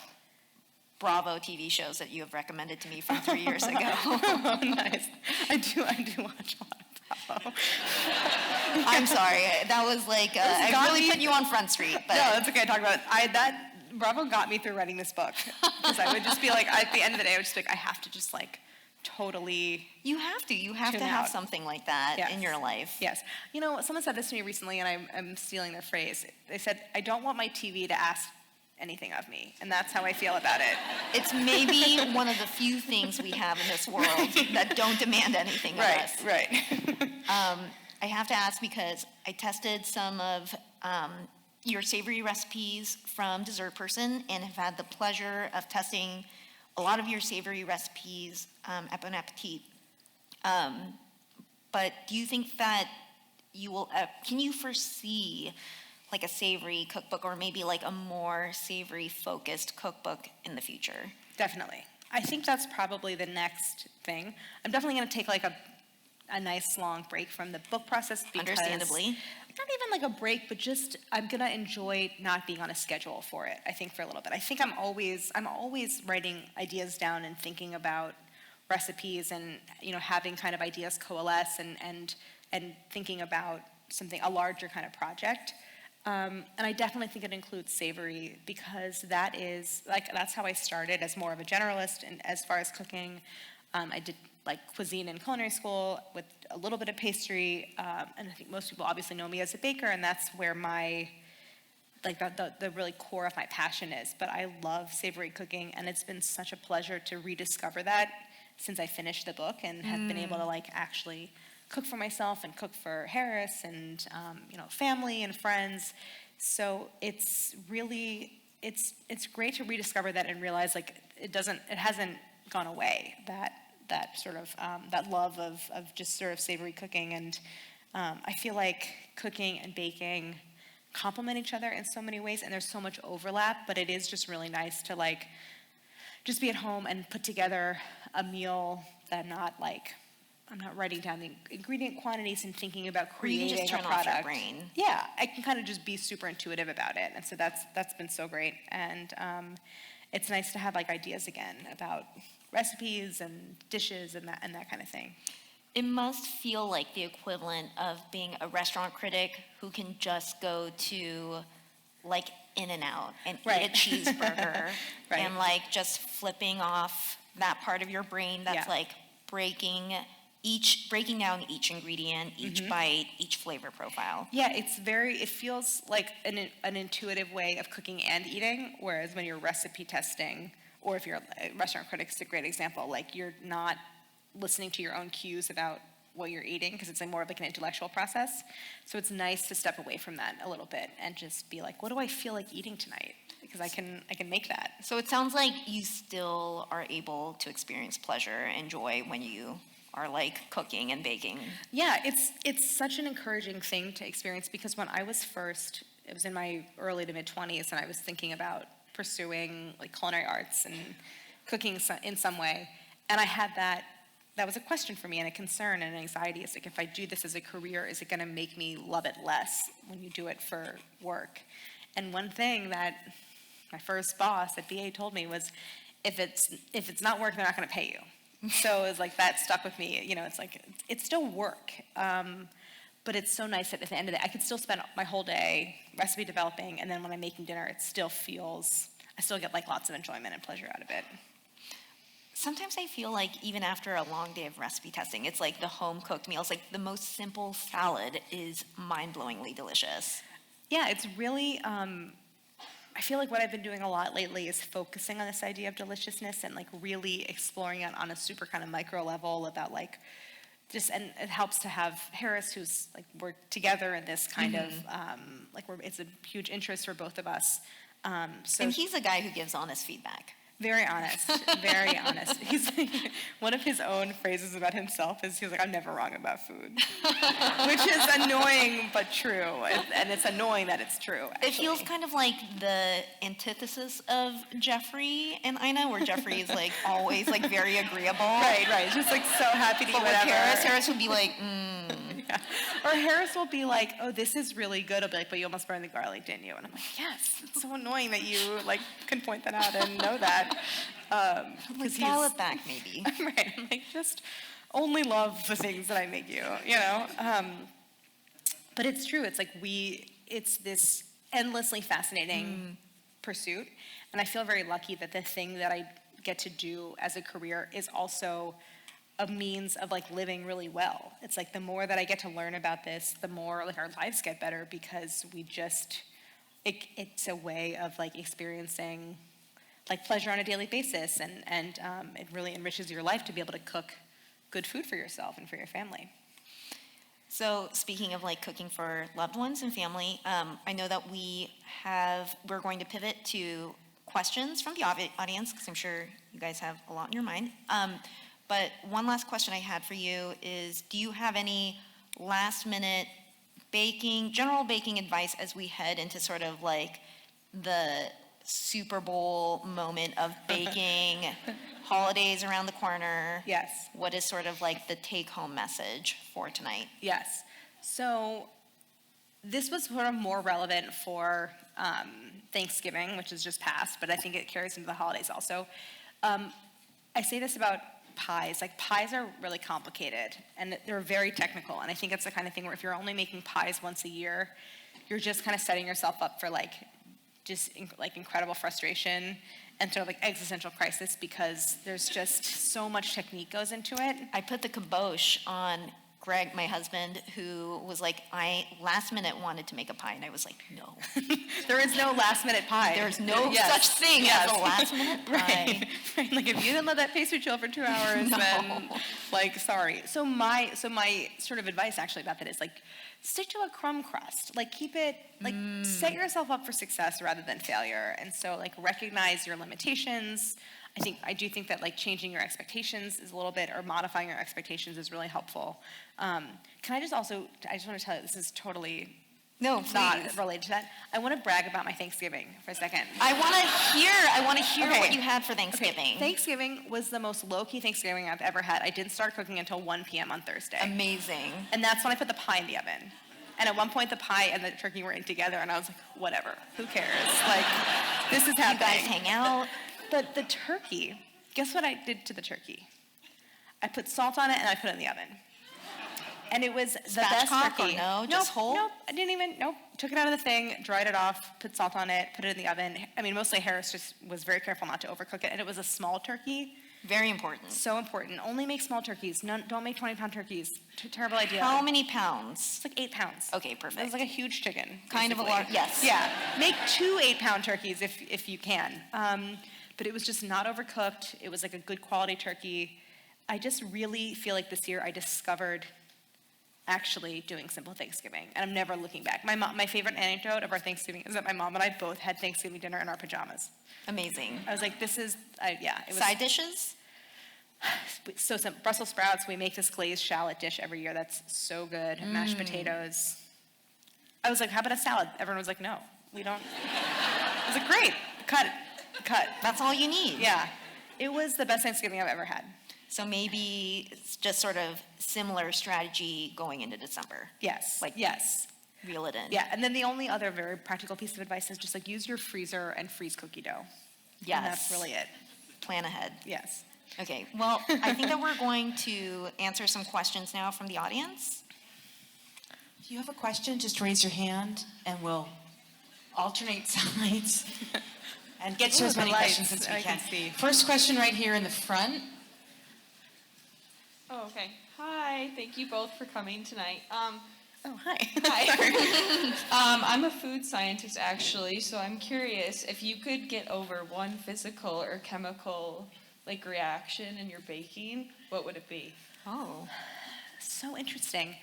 Speaker 2: Bravo TV shows that you have recommended to me from 3 years ago.
Speaker 3: Oh, nice. I do watch a lot of Bravo.
Speaker 2: I'm sorry. That was like, I really put you on Front Street. But.
Speaker 3: No, that's okay. I talk about it. That Bravo got me through writing this book. Because I would just be like, at the end of the day, I would just be like, I have to just like totally.
Speaker 2: You have to have something like that in your life.
Speaker 3: Yes. You know, someone said this to me recently, and I'm stealing their phrase. They said, I don't want my TV to ask anything of me, and that's how I feel about it.
Speaker 2: It's maybe one of the few things we have in this world that don't demand anything of us.
Speaker 3: Right.
Speaker 2: I have to ask because I tested some of your savory recipes from Dessert Person and have had the pleasure of testing a lot of your savory recipes at Bon Appetit. But do you think that you will, can you foresee like a savory cookbook or maybe like a more savory focused cookbook in the future?
Speaker 3: Definitely. I think that's probably the next thing. I'm definitely going to take like a nice long break from the book process because
Speaker 2: Understandably.
Speaker 3: Not even like a break, but just I'm going to enjoy not being on a schedule for it, I think, for a little bit. I think I'm always writing ideas down and thinking about recipes and, you know, having kind of ideas coalesce and thinking about a larger kind of project. And I definitely think it includes savory because that's how I started as more of a generalist and as far as cooking. I did like cuisine in culinary school with a little bit of pastry, and I think most people obviously know me as a baker, and that's where my the really core of my passion is. But I love savory cooking, and it's been such a pleasure to rediscover that since I finished the book and have been able to like actually cook for myself and cook for Harris and you know, family and friends. So it's really it's great to rediscover that and realize like it hasn't gone away, that sort of that love of just sort of savory cooking. And I feel like cooking and baking complement each other in so many ways, and there's so much overlap, but it is just really nice to like just be at home and put together a meal that I'm not writing down the ingredient quantities and thinking about creating
Speaker 2: you can just turn
Speaker 3: a product.
Speaker 2: off your brain.
Speaker 3: Yeah, I can kind of just be super intuitive about it, and so that's been so great. And it's nice to have like ideas again about recipes and dishes and that kind of thing.
Speaker 2: It must feel like the equivalent of being a restaurant critic who can just go to like In-N-Out and eat a cheeseburger and like just flipping off that part of your brain that's like breaking down each ingredient, each bite, each flavor profile.
Speaker 3: Yeah, it feels like an intuitive way of cooking and eating, whereas when you're recipe testing, or if you're a restaurant critic, it's a great example, like you're not listening to your own cues about what you're eating because it's more of like an intellectual process. So it's nice to step away from that a little bit and just be like, what do I feel like eating tonight? Because I can make that.
Speaker 2: So it sounds like you still are able to experience pleasure and joy when you are like cooking and baking.
Speaker 3: Yeah, it's such an encouraging thing to experience because when I was it was in my early to mid-20s, and I was thinking about pursuing like culinary arts and cooking in some way. And I had that was a question for me and a concern and an anxiety. It's like, if I do this as a career, is it going to make me love it less when you do it for work? And one thing that my first boss at BA told me was, if it's not work, they're not going to pay you. So it's like, that stuck with me. You know, it's like, it's still work. But it's so nice that at the end of the day, I could still spend my whole day recipe developing, and then when I'm making dinner, I still get like lots of enjoyment and pleasure out of it.
Speaker 2: Sometimes I feel like even after a long day of recipe testing, it's like the home-cooked meals, like the most simple salad is mind-blowingly delicious.
Speaker 3: Yeah, it's really, I feel like what I've been doing a lot lately is focusing on this idea of deliciousness and like really exploring it on a super kind of micro level about like, and it helps to have Harris, who's like, we're together in this kind of, like it's a huge interest for both of us. So
Speaker 2: And he's a guy who gives honest feedback.
Speaker 3: very honest, very honest. He's like, one of his own phrases about himself is he's like, I'm never wrong about food, which is annoying but true, and it's annoying that it's true. Actually.
Speaker 2: It feels kind of like the antithesis of Jeffrey and Ina, where Jeffrey is like always like very agreeable.
Speaker 3: Right. Just like so happy to eat
Speaker 2: But with
Speaker 3: whatever.
Speaker 2: Harris would be like,
Speaker 3: Yeah. Or Harris will be like, oh, this is really good. I'll be like, but you almost burned the garlic, didn't you? And I'm like, yes. It's so annoying that you like can point that out and know that.
Speaker 2: like dial it back maybe.
Speaker 3: Right. I'm like, just only love the things that I make you, you know? But it's true. It's like it's this endlessly fascinating pursuit. And I feel very lucky that the thing that I get to do as a career is also a means of like living really well. It's like the more that I get to learn about this, the more like our lives get better, because it's a way of like experiencing like pleasure on a daily basis, and it really enriches your life to be able to cook good food for yourself and for your family.
Speaker 2: So speaking of like cooking for loved ones and family, I know that we're going to pivot to questions from the audience, because I'm sure you guys have a lot in your mind. But one last question I had for you is, do you have any last minute general baking advice as we head into sort of like the Super Bowl moment of baking, holidays around the corner?
Speaker 3: Yes.
Speaker 2: What is sort of like the take-home message for tonight?
Speaker 3: Yes. So this was sort of more relevant for Thanksgiving, which is just passed, but I think it carries into the holidays also. I say this about pies. Like, pies are really complicated, and they're very technical, and I think it's the kind of thing where if you're only making pies once a year, you're just kind of setting yourself up for like just like incredible frustration and sort of like existential crisis, because there's just so much technique goes into it.
Speaker 2: I put the kibosh on Greg, my husband, who was like, I last minute wanted to make a pie, and I was like, no.
Speaker 3: There is no last minute pie.
Speaker 2: There's no
Speaker 3: Yes.
Speaker 2: such thing
Speaker 3: Yes.
Speaker 2: as a last minute pie.
Speaker 3: Right. Like, if you didn't let that pastry chill for 2 hours, then like, sorry. So my sort of advice actually about that is like, stick to a crumb crust. Like, keep it, like, set yourself up for success rather than failure. And so like, recognize your limitations. I do think that like changing your expectations is a little bit, or modifying your expectations is really helpful. I just want to tell you, this is totally not related to that. I want to brag about my Thanksgiving for a second.
Speaker 2: I want to hear
Speaker 3: Okay.
Speaker 2: what you had for Thanksgiving.
Speaker 3: Okay. Thanksgiving was the most low-key Thanksgiving I've ever had. I didn't start cooking until 1 p.m. on Thursday.
Speaker 2: Amazing.
Speaker 3: And that's when I put the pie in the oven. And at one point, the pie and the turkey were in together, and I was like, whatever, who cares? Like, this is happening.
Speaker 2: You guys hang out.
Speaker 3: But the turkey, guess what I did to the turkey? I put salt on it, and I put it in the oven. And it was the best
Speaker 2: Spatchcock
Speaker 3: turkey.
Speaker 2: or no? Just whole?
Speaker 3: Nope, I didn't even, took it out of the thing, dried it off, put salt on it, put it in the oven. I mean, mostly Harris just was very careful not to overcook it, and it was a small turkey.
Speaker 2: Very important.
Speaker 3: So important. Only make small turkeys. Don't make 20-pound turkeys. Terrible idea.
Speaker 2: How many pounds?
Speaker 3: It's like 8 pounds.
Speaker 2: Okay, perfect.
Speaker 3: It was like a huge chicken.
Speaker 2: Kind of a
Speaker 3: basically.
Speaker 2: large, yes.
Speaker 3: Yeah. Make 2 8-pound turkeys if you can. But it was just not overcooked. It was like a good quality turkey. I just really feel like this year I discovered actually doing simple Thanksgiving, and I'm never looking back. My favorite anecdote of our Thanksgiving is that my mom and I both had Thanksgiving dinner in our pajamas.
Speaker 2: Amazing.
Speaker 3: I was like, this is, it was
Speaker 2: Side dishes?
Speaker 3: so simple. Brussels sprouts. We make this glazed shallot dish every year. That's so good. Mashed potatoes. I was like, how about a salad? Everyone was like, no, we don't. I was like, great, cut it. cut.
Speaker 2: That's all you need.
Speaker 3: Yeah. It was the best Thanksgiving I've ever had.
Speaker 2: So maybe it's just sort of similar strategy going into December.
Speaker 3: Yes.
Speaker 2: Like-
Speaker 3: yes.
Speaker 2: Reel it in.
Speaker 3: Yeah. And then the only other very practical piece of advice is just like use your freezer and freeze cookie dough.
Speaker 2: Yes.
Speaker 3: And that's really it.
Speaker 2: Plan ahead.
Speaker 3: Yes.
Speaker 2: Okay, well, I think that we're going to answer some questions now from the audience.
Speaker 4: If you have a question, just raise your hand and we'll alternate sides and get to
Speaker 3: Ooh,
Speaker 4: as
Speaker 3: the
Speaker 4: many
Speaker 3: lights,
Speaker 4: questions as we
Speaker 3: I can
Speaker 4: can.
Speaker 3: see.
Speaker 4: First question right here in the front.
Speaker 5: Oh, okay. Hi, thank you both for coming tonight.
Speaker 3: Oh, hi.
Speaker 5: Hi. I'm a food scientist actually, so I'm curious if you could get over one physical or chemical like reaction in your baking, what would it be?
Speaker 2: Oh.
Speaker 3: So interesting.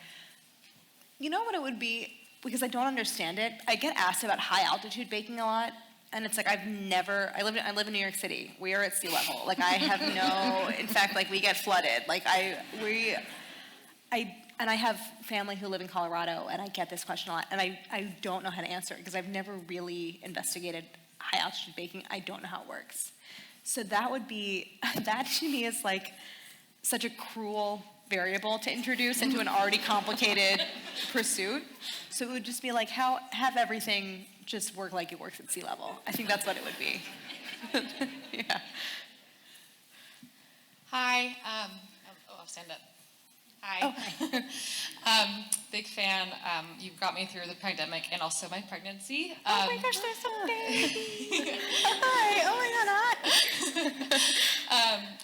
Speaker 3: You know what it would be? Because I don't understand it. I get asked about high altitude baking a lot, and it's like I live in New York City. We are at sea level. Like I have no. In fact, like we get flooded. Like and I have family who live in Colorado, and I get this question a lot, and I don't know how to answer it because I've never really investigated high altitude baking. I don't know how it works. So that to me is like such a cruel variable to introduce into an already complicated pursuit. So it would just be like have everything just work like it works at sea level. I think that's what it would be. Yeah.
Speaker 6: Hi. I'll stand up. Hi.
Speaker 3: Oh,
Speaker 6: Big fan. You got me through the pandemic and also my pregnancy.
Speaker 3: Oh my gosh, there's some baby. Hi. Oh my God.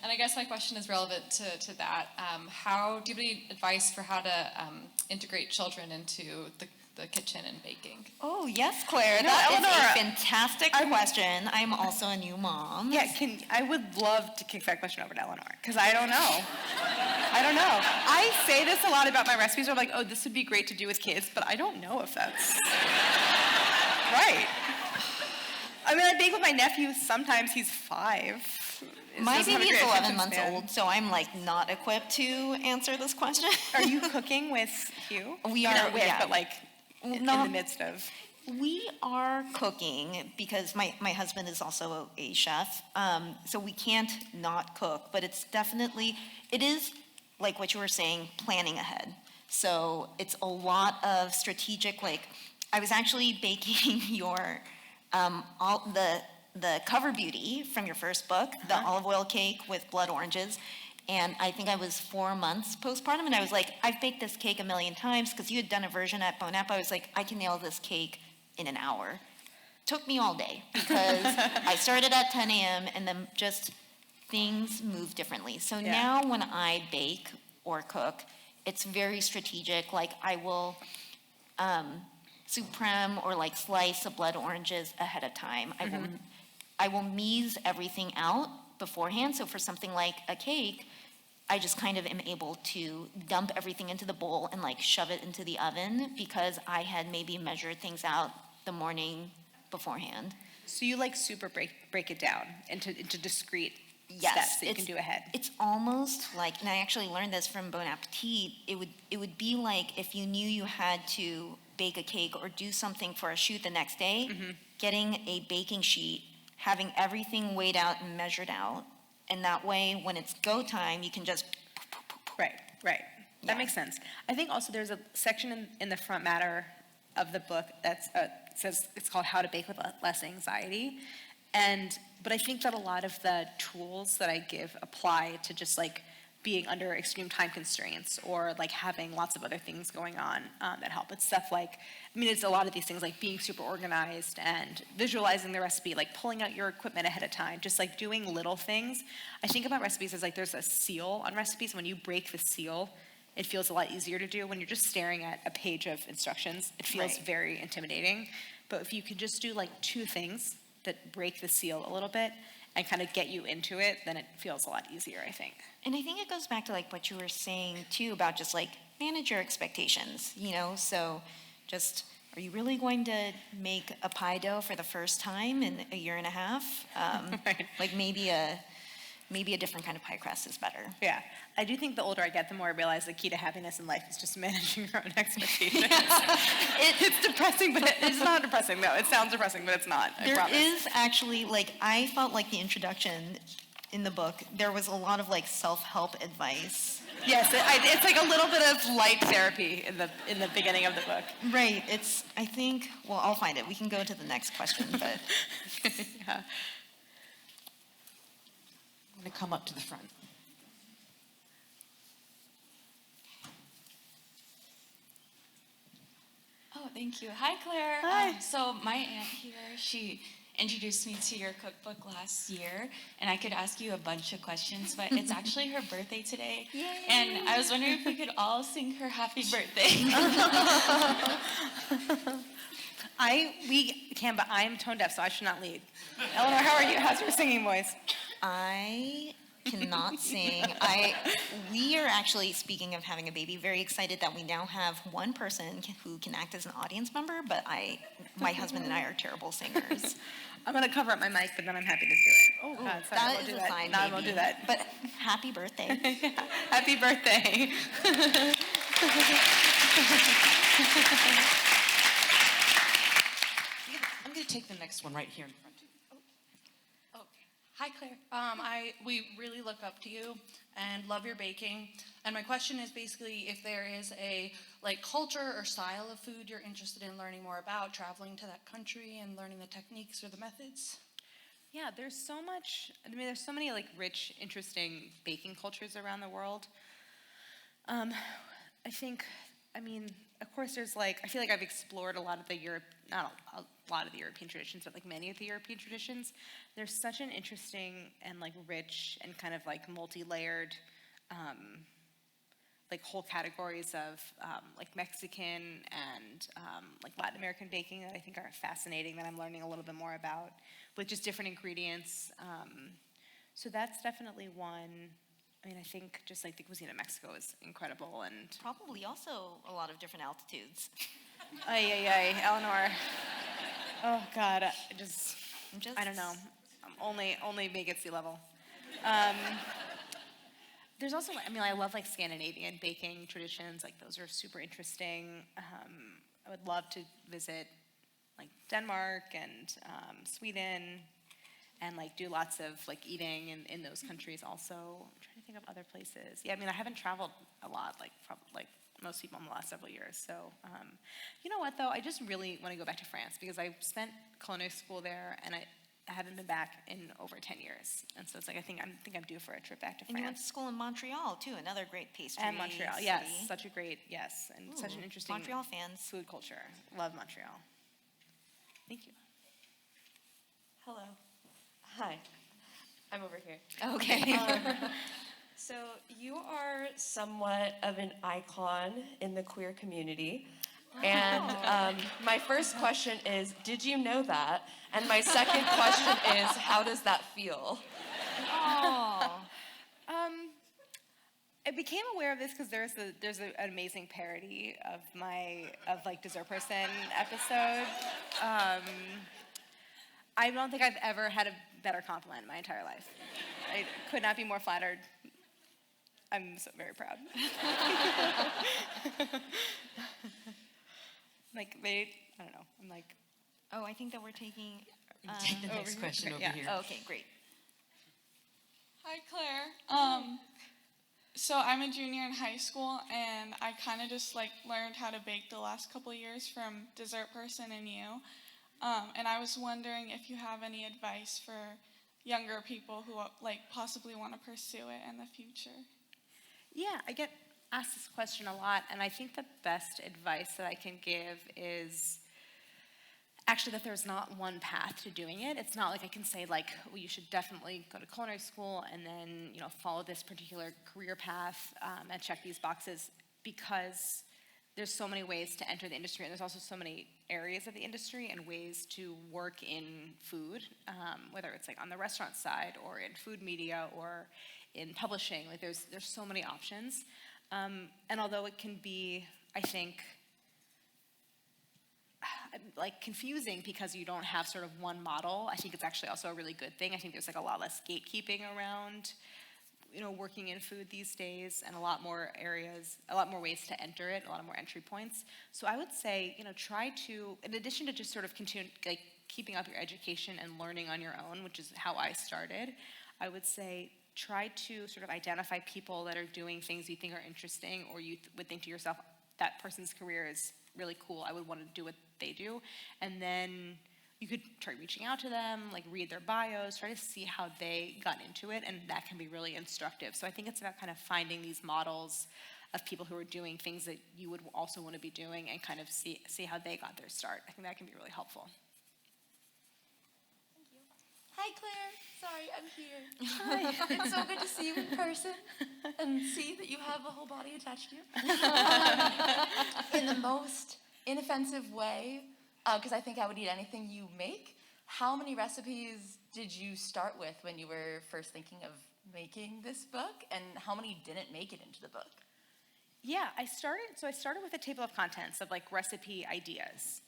Speaker 6: And I guess my question is relevant to that. How do you have any advice for how to integrate children into the kitchen and baking?
Speaker 2: Oh, yes, Claire.
Speaker 3: No,
Speaker 2: That is
Speaker 3: Eleanor,
Speaker 2: a fantastic question. I'm also a new mom.
Speaker 3: Yeah, I would love to kick that question over to Eleanor, because I don't know. I don't know. I say this a lot about my recipes, where I'm like, oh, this would be great to do with kids, but I don't know if that's right. I mean, I bake with my nephew. Sometimes he's 5.
Speaker 2: My
Speaker 3: Doesn't have a
Speaker 2: baby is
Speaker 3: great
Speaker 2: 11
Speaker 3: attention
Speaker 2: months
Speaker 3: span.
Speaker 2: old, so I'm like not equipped to answer this question.
Speaker 3: Are you cooking with Hugh?
Speaker 2: We
Speaker 3: Or
Speaker 2: are,
Speaker 3: not with,
Speaker 2: yeah.
Speaker 3: but like in
Speaker 2: No.
Speaker 3: the midst of.
Speaker 2: We are cooking because my husband is also a chef, so we can't not cook, but it is like what you were saying, planning ahead. So it's a lot of strategic, like, I was actually baking your, the cover beauty from your first book, the olive oil cake with blood oranges, and I think I was 4 months postpartum, and I was like, I've baked this cake a million times, because you had done a version at Bon App. I was like, I can nail this cake in an hour. Took me all day, because I started at 10 a.m., and then just things move differently. So
Speaker 3: Yeah.
Speaker 2: now when I bake or cook, it's very strategic. Like I will supreme or like slice the blood oranges ahead of time. I will mise everything out beforehand. So for something like a cake, I just kind of am able to dump everything into the bowl and like shove it into the oven because I had maybe measured things out the morning beforehand.
Speaker 3: So you like super break it down into discrete
Speaker 2: Yes,
Speaker 3: steps that you can do ahead.
Speaker 2: It's almost like, and I actually learned this from Bon Appetit, it would be like if you knew you had to bake a cake or do something for a shoot the next day, getting a baking sheet, having everything weighed out and measured out, and that way, when it's go time, you can just
Speaker 3: Right.
Speaker 2: Yeah.
Speaker 3: That makes sense. I think also there's a section in the front matter of the book that says it's called How to Bake with Less Anxiety. But I think that a lot of the tools that I give apply to just like being under extreme time constraints or like having lots of other things going on that help. It's stuff like, I mean, it's a lot of these things like being super organized and visualizing the recipe, like pulling out your equipment ahead of time, just like doing little things. I think about recipes as like there's a seal on recipes. When you break the seal, it feels a lot easier to do. When you're just staring at a page of instructions, it feels
Speaker 2: Right.
Speaker 3: very intimidating. But if you could just do like 2 things that break the seal a little bit and kind of get you into it, then it feels a lot easier, I think.
Speaker 2: And I think it goes back to like what you were saying too about just like manage your expectations, you know? So just, are you really going to make a pie dough for the first time in a year and a half?
Speaker 3: Right.
Speaker 2: Like maybe a maybe a different kind of pie crust is better.
Speaker 3: Yeah, I do think the older I get, the more I realize the key to happiness in life is just managing your own expectations. It's depressing, but it's not depressing, though. It sounds depressing, but it's not, I
Speaker 2: There
Speaker 3: promise.
Speaker 2: is actually, like, I felt like the introduction in the book, there was a lot of, like, self-help advice.
Speaker 3: Yes, it's like a little bit of light therapy in the beginning of the book.
Speaker 2: Right, it's, I think, well, I'll find it. We can go to the next question, but
Speaker 3: Yeah.
Speaker 4: I'm going to come up to the front.
Speaker 7: Oh, thank you. Hi, Claire.
Speaker 3: Hi.
Speaker 7: So my aunt here, she introduced me to your cookbook last year, and I could ask you a bunch of questions, but it's actually her birthday today.
Speaker 2: Yay.
Speaker 7: And I was wondering if we could all sing her happy birthday.
Speaker 3: We can, but I'm tone deaf, so I should not lead. Eleanor, how are you? How's your singing voice?
Speaker 2: I cannot sing. We are actually, speaking of having a baby, very excited that we now have one person who can act as an audience member, but my husband and I are terrible singers.
Speaker 3: I'm going to cover up my mic, but then I'm happy to do it. Oh, God, sorry, I
Speaker 2: That
Speaker 3: won't
Speaker 2: is
Speaker 3: do
Speaker 2: a
Speaker 3: that.
Speaker 2: sign,
Speaker 3: No, I won't
Speaker 2: maybe.
Speaker 3: do that.
Speaker 2: But happy birthday.
Speaker 3: Happy birthday.
Speaker 4: I'm going to take the next one right here in front.
Speaker 8: Okay. Hi, Claire. We really look up to you and love your baking. And my question is basically if there is a culture or style of food you're interested in learning more about, traveling to that country and learning the techniques or the methods.
Speaker 3: Yeah, there's so much, there's so many rich, interesting baking cultures around the world. Of course there's I feel like I've explored a lot of the not a lot of the European traditions, but many of the European traditions. There's such an interesting and rich and kind of multi-layered whole categories of Mexican and Latin American baking that I think are fascinating, that I'm learning a little bit more about, with just different ingredients. So that's definitely one. I think just the cuisine of Mexico is incredible, and
Speaker 2: Probably also a lot of different altitudes.
Speaker 3: Eleanor. Oh God,
Speaker 2: I'm just-
Speaker 3: I don't know. Only make it sea level. There's also, I love Scandinavian baking traditions. Those are super interesting. I would love to visit Denmark and Sweden, and do lots of eating in those countries also. I'm trying to think of other places. Yeah, I haven't traveled a lot like most people in the last several years. So, you know what though? I just really want to go back to France because I spent culinary school there, and I haven't been back in over 10 years. And so it's I think I'm due for a trip back to
Speaker 2: And you went to
Speaker 3: France.
Speaker 2: school in Montreal, too, another great pastry
Speaker 3: And Montreal, yes,
Speaker 2: city.
Speaker 3: such a great, yes, and such an
Speaker 2: Ooh,
Speaker 3: interesting
Speaker 2: Montreal fans.
Speaker 3: food culture. Love Montreal. Thank you.
Speaker 9: Hello. Hi. I'm over here.
Speaker 2: Okay.
Speaker 9: So you are somewhat of an icon in the queer community. And my first question is, did you know that? And my second question is, how does that feel?
Speaker 3: I became aware of this because there's an amazing parody of Dessert Person episode. I don't think I've ever had a better compliment in my entire life. I could not be more flattered. I'm so very proud. I don't know. I'm
Speaker 2: Oh, I think that we're taking.
Speaker 4: Take the next question over
Speaker 3: yeah.
Speaker 4: here.
Speaker 2: Oh, okay, great.
Speaker 5: Hi, Claire. So I'm a junior in high school, and I kind of just learned how to bake the last couple of years from Dessert Person and you. And I was wondering if you have any advice for younger people who possibly want to pursue it in the future.
Speaker 3: Yeah, I get asked this question a lot, and I think the best advice that I can give is actually that there's not one path to doing it. It's not I can say well, you should definitely go to culinary school and then follow this particular career path and check these boxes, because there's so many ways to enter the industry, and there's also so many areas of the industry and ways to work in food, whether it's on the restaurant side or in food media or in publishing. There's so many options, and although it can be, I think, like confusing because you don't have sort of one model. I think it's actually also a really good thing. I think there's like a lot less gatekeeping around, working in food these days, and a lot more ways to enter it, a lot more entry points. So I would say, try to, in addition to just sort of continue, like keeping up your education and learning on your own, which is how I started, I would say try to sort of identify people that are doing things you think are interesting, or you would think to yourself, that person's career is really cool, I would want to do what they do. And then you could try reaching out to them, like read their bios, try to see how they got into it, and that can be really instructive. So I think it's about kind of finding these models of people who are doing things that you would also want to be doing, and kind of see how they got their start. I think that can be really helpful.
Speaker 10: Hi, Claire. Sorry, I'm here. Hi. It's so good to see you in person and see that you have a whole body attached to you. In the most inoffensive way, because I think I would eat anything you make. How many recipes did you start with when you were first thinking of making this book, and how many didn't make it into the book?
Speaker 3: Yeah, I started with a table of contents of like recipe ideas.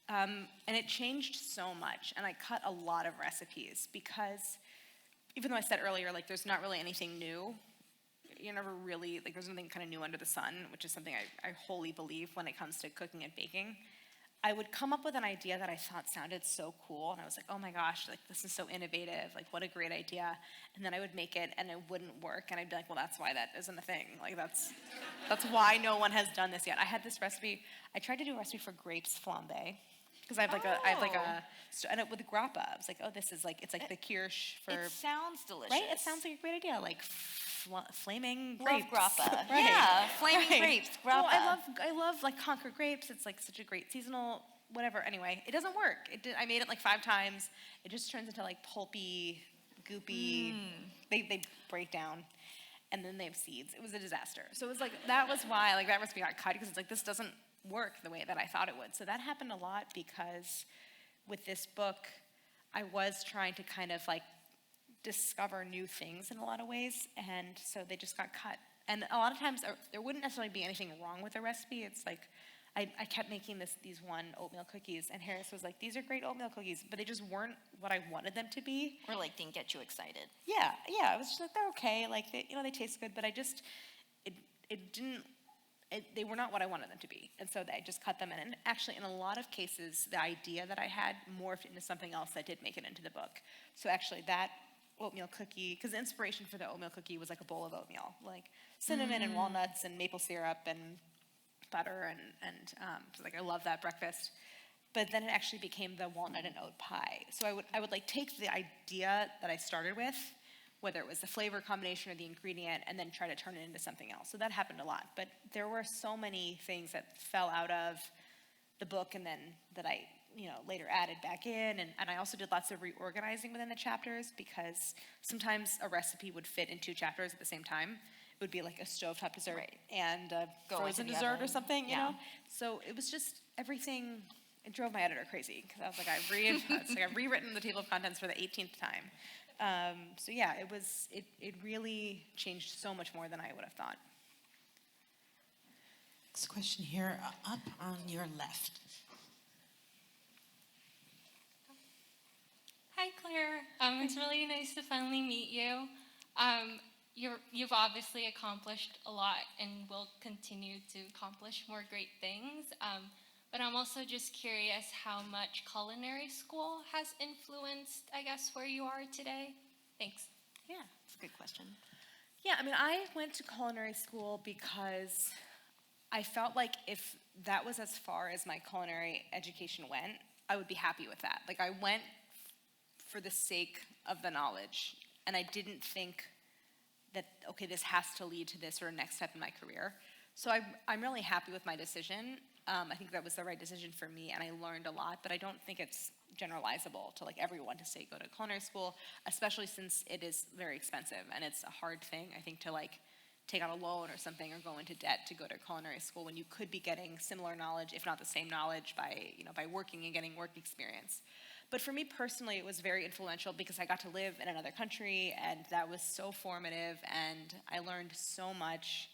Speaker 3: And it changed so much, and I cut a lot of recipes because even though I said earlier, like there's not really anything new, you're never really, like there's nothing kind of new under the sun, which is something I wholly believe when it comes to cooking and baking. I would come up with an idea that I thought sounded so cool, and I was like, oh my gosh, like this is so innovative, like what a great idea. And then I would make it and it wouldn't work, and I'd be like, well, that's why that isn't a thing. Like that's why no one has done this yet. I had this recipe, I tried to do a recipe for grapes flambe, because I have and it with grappa. I was like, oh, this is like, it's like the kirsch for.
Speaker 10: It sounds delicious.
Speaker 3: Right? It sounds like a great idea, like flaming
Speaker 10: Love
Speaker 3: grapes.
Speaker 10: grappa.
Speaker 3: Right.
Speaker 10: Yeah, flaming
Speaker 3: Right.
Speaker 10: grapes, grappa.
Speaker 3: Well, I love like Concord grapes. It's like such a great seasonal whatever. Anyway, it doesn't work. I made it like 5 times. It just turns into like pulpy, goopy. They break down, and then they have seeds. It was a disaster. So it was like that was why like that recipe got cut, because it's like this doesn't work the way that I thought it would. So that happened a lot because with this book, I was trying to kind of like discover new things in a lot of ways, and so they just got cut. And a lot of times there wouldn't necessarily be anything wrong with the recipe. It's like I kept making these one oatmeal cookies, and Harris was like, these are great oatmeal cookies, but they just weren't what I wanted them to be.
Speaker 10: Or like didn't get you excited.
Speaker 3: Yeah, I was just like, they're okay, like they taste good, but I just they were not what I wanted them to be, and so I just cut them in. And actually, in a lot of cases, the idea that I had morphed into something else that did make it into the book. So actually, that oatmeal cookie, because the inspiration for the oatmeal cookie was like a bowl of oatmeal, like cinnamon and walnuts and maple syrup and butter, and so like I love that breakfast. But then it actually became the walnut and oat pie. So I would like take the idea that I started with, whether it was the flavor combination or the ingredient, and then try to turn it into something else. So that happened a lot. But there were so many things that fell out of the book, and then that I later added back in. And I also did lots of reorganizing within the chapters, because sometimes a recipe would fit in 2 chapters at the same time. It would be like a stovetop dessert and a frozen dessert or something, you know? So it was just everything. It drove my editor crazy, because I was like, I've rewritten the table of contents for the 18th time. So yeah, it really changed so much more than I would have thought.
Speaker 4: Next question here, up on your left.
Speaker 11: Hi, Claire. It's really nice to finally meet you. You've obviously accomplished a lot and will continue to accomplish more great things. But I'm also just curious how much culinary school has influenced, I guess, where you are today. Thanks.
Speaker 3: Yeah, that's a good question. Yeah, I mean, I went to culinary school because I felt like if that was as far as my culinary education went, I would be happy with that. Like, I went for the sake of the knowledge, and I didn't think that, okay, this has to lead to this or next step in my career. So I'm really happy with my decision. I think that was the right decision for me, and I learned a lot, but I don't think it's generalizable to like everyone to say go to culinary school, especially since it is very expensive, and it's a hard thing, I think, to like take out a loan or something or go into debt to go to culinary school when you could be getting similar knowledge, if not the same knowledge, by working and getting work experience. But for me personally, it was very influential because I got to live in another country, and that was so formative, and I learned so much,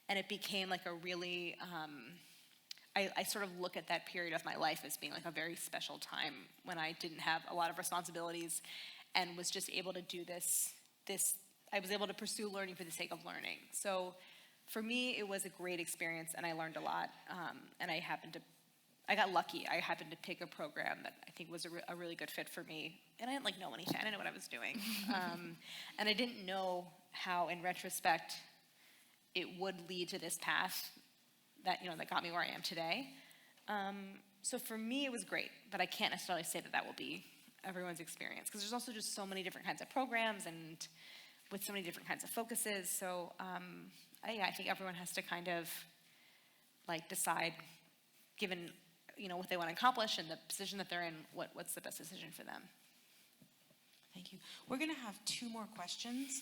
Speaker 3: and it became like a really, I sort of look at that period of my life as being like a very special time when I didn't have a lot of responsibilities and was just able to do this, I was able to pursue learning for the sake of learning. So for me, it was a great experience and I learned a lot. And I got lucky. I happened to pick a program that I think was a really good fit for me. And I didn't like know anything. I didn't know what I was doing. And I didn't know how, in retrospect, it would lead to this path that, that got me where I am today. So for me, it was great, but I can't necessarily say that will be everyone's experience, because there's also just so many different kinds of programs and with so many different kinds of focuses. So I think everyone has to kind of decide, given what they want to accomplish and the position that they're in, what's the best decision for them.
Speaker 4: Thank you. We're going to have 2 more questions.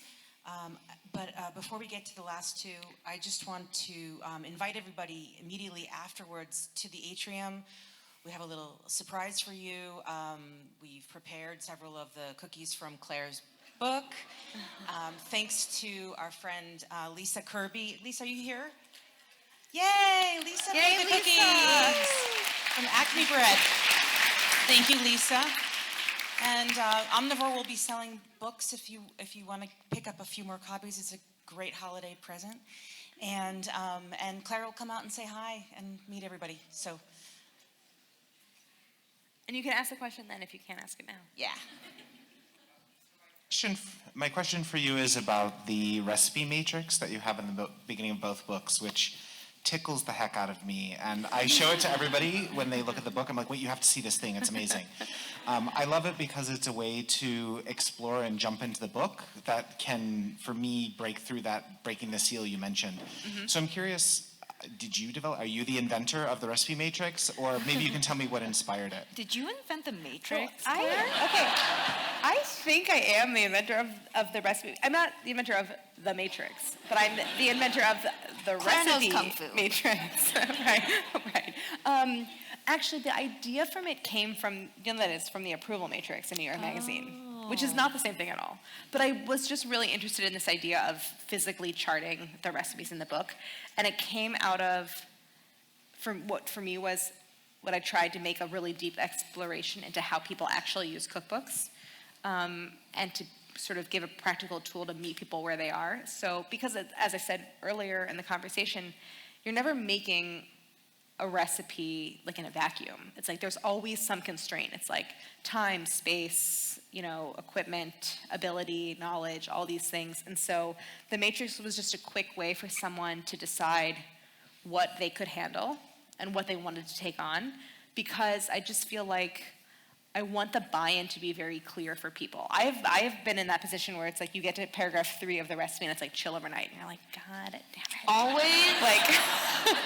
Speaker 4: But before we get to the last 2, I just want to invite everybody immediately afterwards to the atrium. We have a little surprise for you. We've prepared several of the cookies from Claire's book. Thanks to our friend Lisa Kirby. Lisa, are you here? Yay, Lisa made the cookies from Acme Bread. Thank you, Lisa. And Omnivore will be selling books if you want to pick up a few more copies. It's a great holiday present. And Claire will come out and say hi and meet everybody. So.
Speaker 3: And you can ask the question then if you can't ask it now.
Speaker 4: Yeah.
Speaker 12: My question for you is about the recipe matrix that you have in the beginning of both books, which tickles the heck out of me. And I show it to everybody when they look at the book. I'm like, wait, you have to see this thing. It's amazing. I love it because it's a way to explore and jump into the book that can, for me, break through that breaking the seal you mentioned. Mm-hmm. So I'm curious, are you the inventor of the recipe matrix? Or maybe you can tell me what inspired it.
Speaker 2: Did you invent the matrix?
Speaker 3: I think I am the inventor of the recipe. I'm not the inventor of the matrix, but I'm the inventor of the recipe
Speaker 2: Kung Fu.
Speaker 3: matrix. right. Actually, the idea from it came from, that is from the approval matrix in New York Magazine, which is not the same thing at all. But I was just really interested in this idea of physically charting the recipes in the book. And it came out of, what for me was what I tried to make a really deep exploration into how people actually use cookbooks, and to sort of give a practical tool to meet people where they are. So because, as I said earlier in the conversation, you're never making a recipe in a vacuum. It's there's always some constraint. It's time, space, equipment, ability, knowledge, all these things. And so the matrix was just a quick way for someone to decide what they could handle and what they wanted to take on, because I just feel like I want the buy-in to be very clear for people. I have been in that position where it's you get to paragraph 3 of the recipe and it's chill overnight, and you're like, God damn it.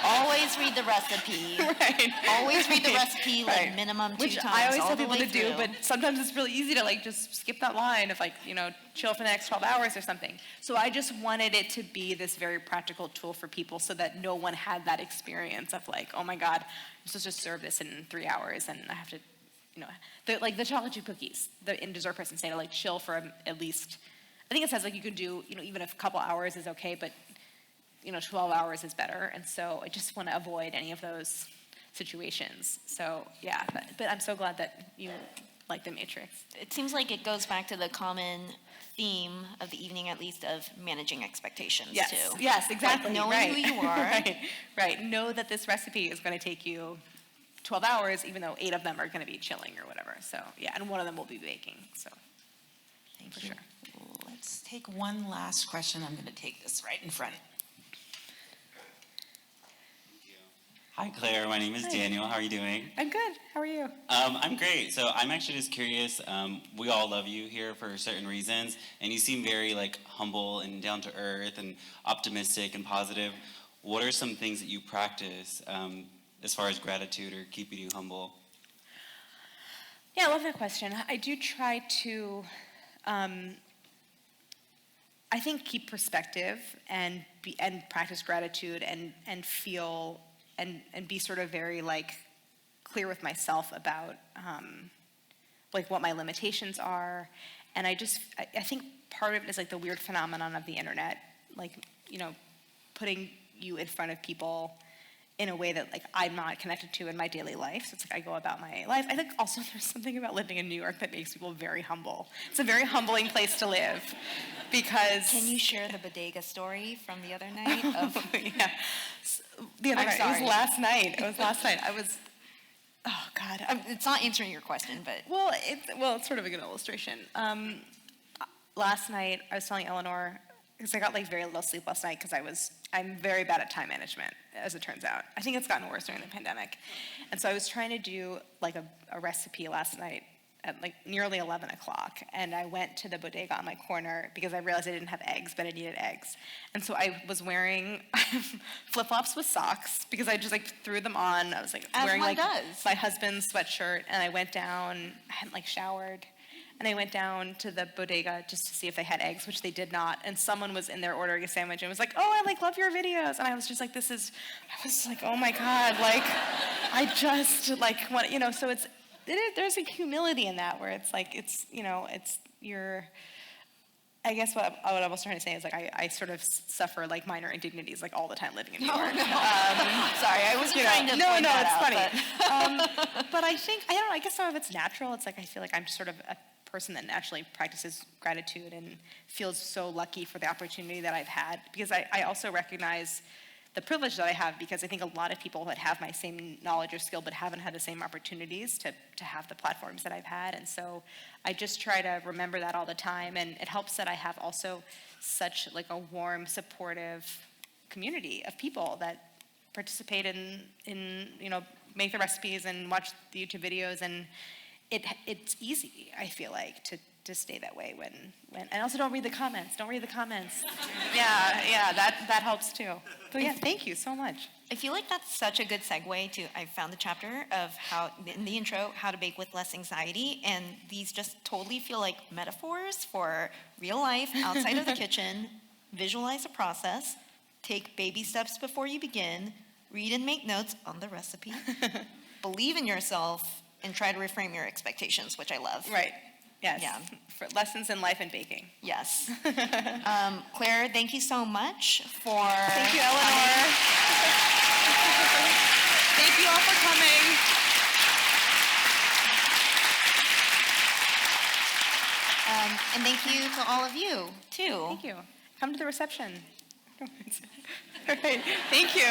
Speaker 2: Always read the recipe.
Speaker 3: Right.
Speaker 2: Always read the recipe minimum 2
Speaker 3: Which
Speaker 2: times.
Speaker 3: I always
Speaker 2: all
Speaker 3: tell
Speaker 2: the
Speaker 3: people
Speaker 2: way
Speaker 3: to do,
Speaker 2: through.
Speaker 3: but sometimes it's really easy to just skip that line of chill for the next 12 hours or something. So I just wanted it to be this very practical tool for people so that no one had that experience of oh my God, I'm supposed to serve this in 3 hours and I have to, the chocolate chip cookies, the in dessert person say to chill for at least, I think it says you can do, even if a couple hours is okay, but 12 hours is better. And so I just want to avoid any of those situations. So yeah, but I'm so glad that you like the matrix.
Speaker 2: It seems like it goes back to the common theme of the evening, at least, of managing expectations too.
Speaker 3: Yes, exactly.
Speaker 2: Knowing who you are.
Speaker 3: Right. Know that this recipe is going to take you 12 hours, even though 8 of them are going to be chilling or whatever. So yeah, and 1 of them will be baking. So
Speaker 4: Thank you. Sure. Let's take one last question. I'm going to take this right in front.
Speaker 13: Hi, Claire. My name is Daniel. How are you doing?
Speaker 3: I'm good. How are you?
Speaker 13: I'm great. So I'm actually just curious. We all love you here for certain reasons, and you seem very humble and down to earth and optimistic and positive. What are some things that you practice as far as gratitude or keeping you humble?
Speaker 3: Yeah, I love that question. I do try to, I think, keep perspective and practice gratitude and feel and be sort of very clear with myself about what my limitations are. And I think part of it is the weird phenomenon of the internet, putting you in front of people in a way that like I'm not connected to in my daily life. So it's like I go about my life. I think also there's something about living in New York that makes people very humble. It's a very humbling place to live because.
Speaker 2: Can you share the bodega story from the other night? Of
Speaker 3: Yeah. The other
Speaker 2: I'm
Speaker 3: night.
Speaker 2: sorry.
Speaker 3: It was last night. I was. Oh God.
Speaker 2: It's not answering your question, but
Speaker 3: Well, it's sort of a good illustration. Last night, I was telling Eleanor, because I got like very little sleep last night because I'm very bad at time management, as it turns out. I think it's gotten worse during the pandemic. And so I was trying to do like a recipe last night at like nearly 11 o'clock. And I went to the bodega on my corner because I realized I didn't have eggs, but I needed eggs. And so I was wearing flip-flops with socks because I just like threw them on. I was like
Speaker 2: As
Speaker 3: wearing
Speaker 2: one
Speaker 3: like
Speaker 2: does.
Speaker 3: my husband's sweatshirt, and I went down, I hadn't like showered. And I went down to the bodega just to see if they had eggs, which they did not. And someone was in there ordering a sandwich and was like, "Oh, I like love your videos." And I was just like, I was like, "Oh my God!" Like, I just like want, So there's a humility in that where it's like it's you're. I guess what I was trying to say is like I sort of suffer like minor indignities like all the time living in New York.
Speaker 2: sorry, I was trying to
Speaker 3: No,
Speaker 2: point that
Speaker 3: it's
Speaker 2: out,
Speaker 3: funny. But I think I don't know. I guess some of it's natural. It's like I feel like I'm sort of a person that naturally practices gratitude and feels so lucky for the opportunity that I've had because I also recognize the privilege that I have because I think a lot of people that have my same knowledge or skill but haven't had the same opportunities to have the platforms that I've had. And so I just try to remember that all the time. And it helps that I have also such like a warm, supportive community of people that participate in make the recipes and watch the YouTube videos. And it's easy, I feel like, to stay that way when and also don't read the comments. Yeah, that helps too. But yeah, thank you so much.
Speaker 2: I feel like that's such a good segue to, I found the chapter of how, in the intro, how to bake with less anxiety, and these just totally feel like metaphors for real life outside of the kitchen. Visualize the process, take baby steps before you begin, read and make notes on the recipe, believe in yourself, and try to reframe your expectations, which I love.
Speaker 3: Right. Yes.
Speaker 2: Yeah.
Speaker 3: For lessons in life and baking.
Speaker 2: Yes. Claire, thank you so much for.
Speaker 3: Thank you, Eleanor. Thank you all for coming.
Speaker 2: And thank you to all of you, too.
Speaker 3: Thank you. Come to the reception. All right. Thank you.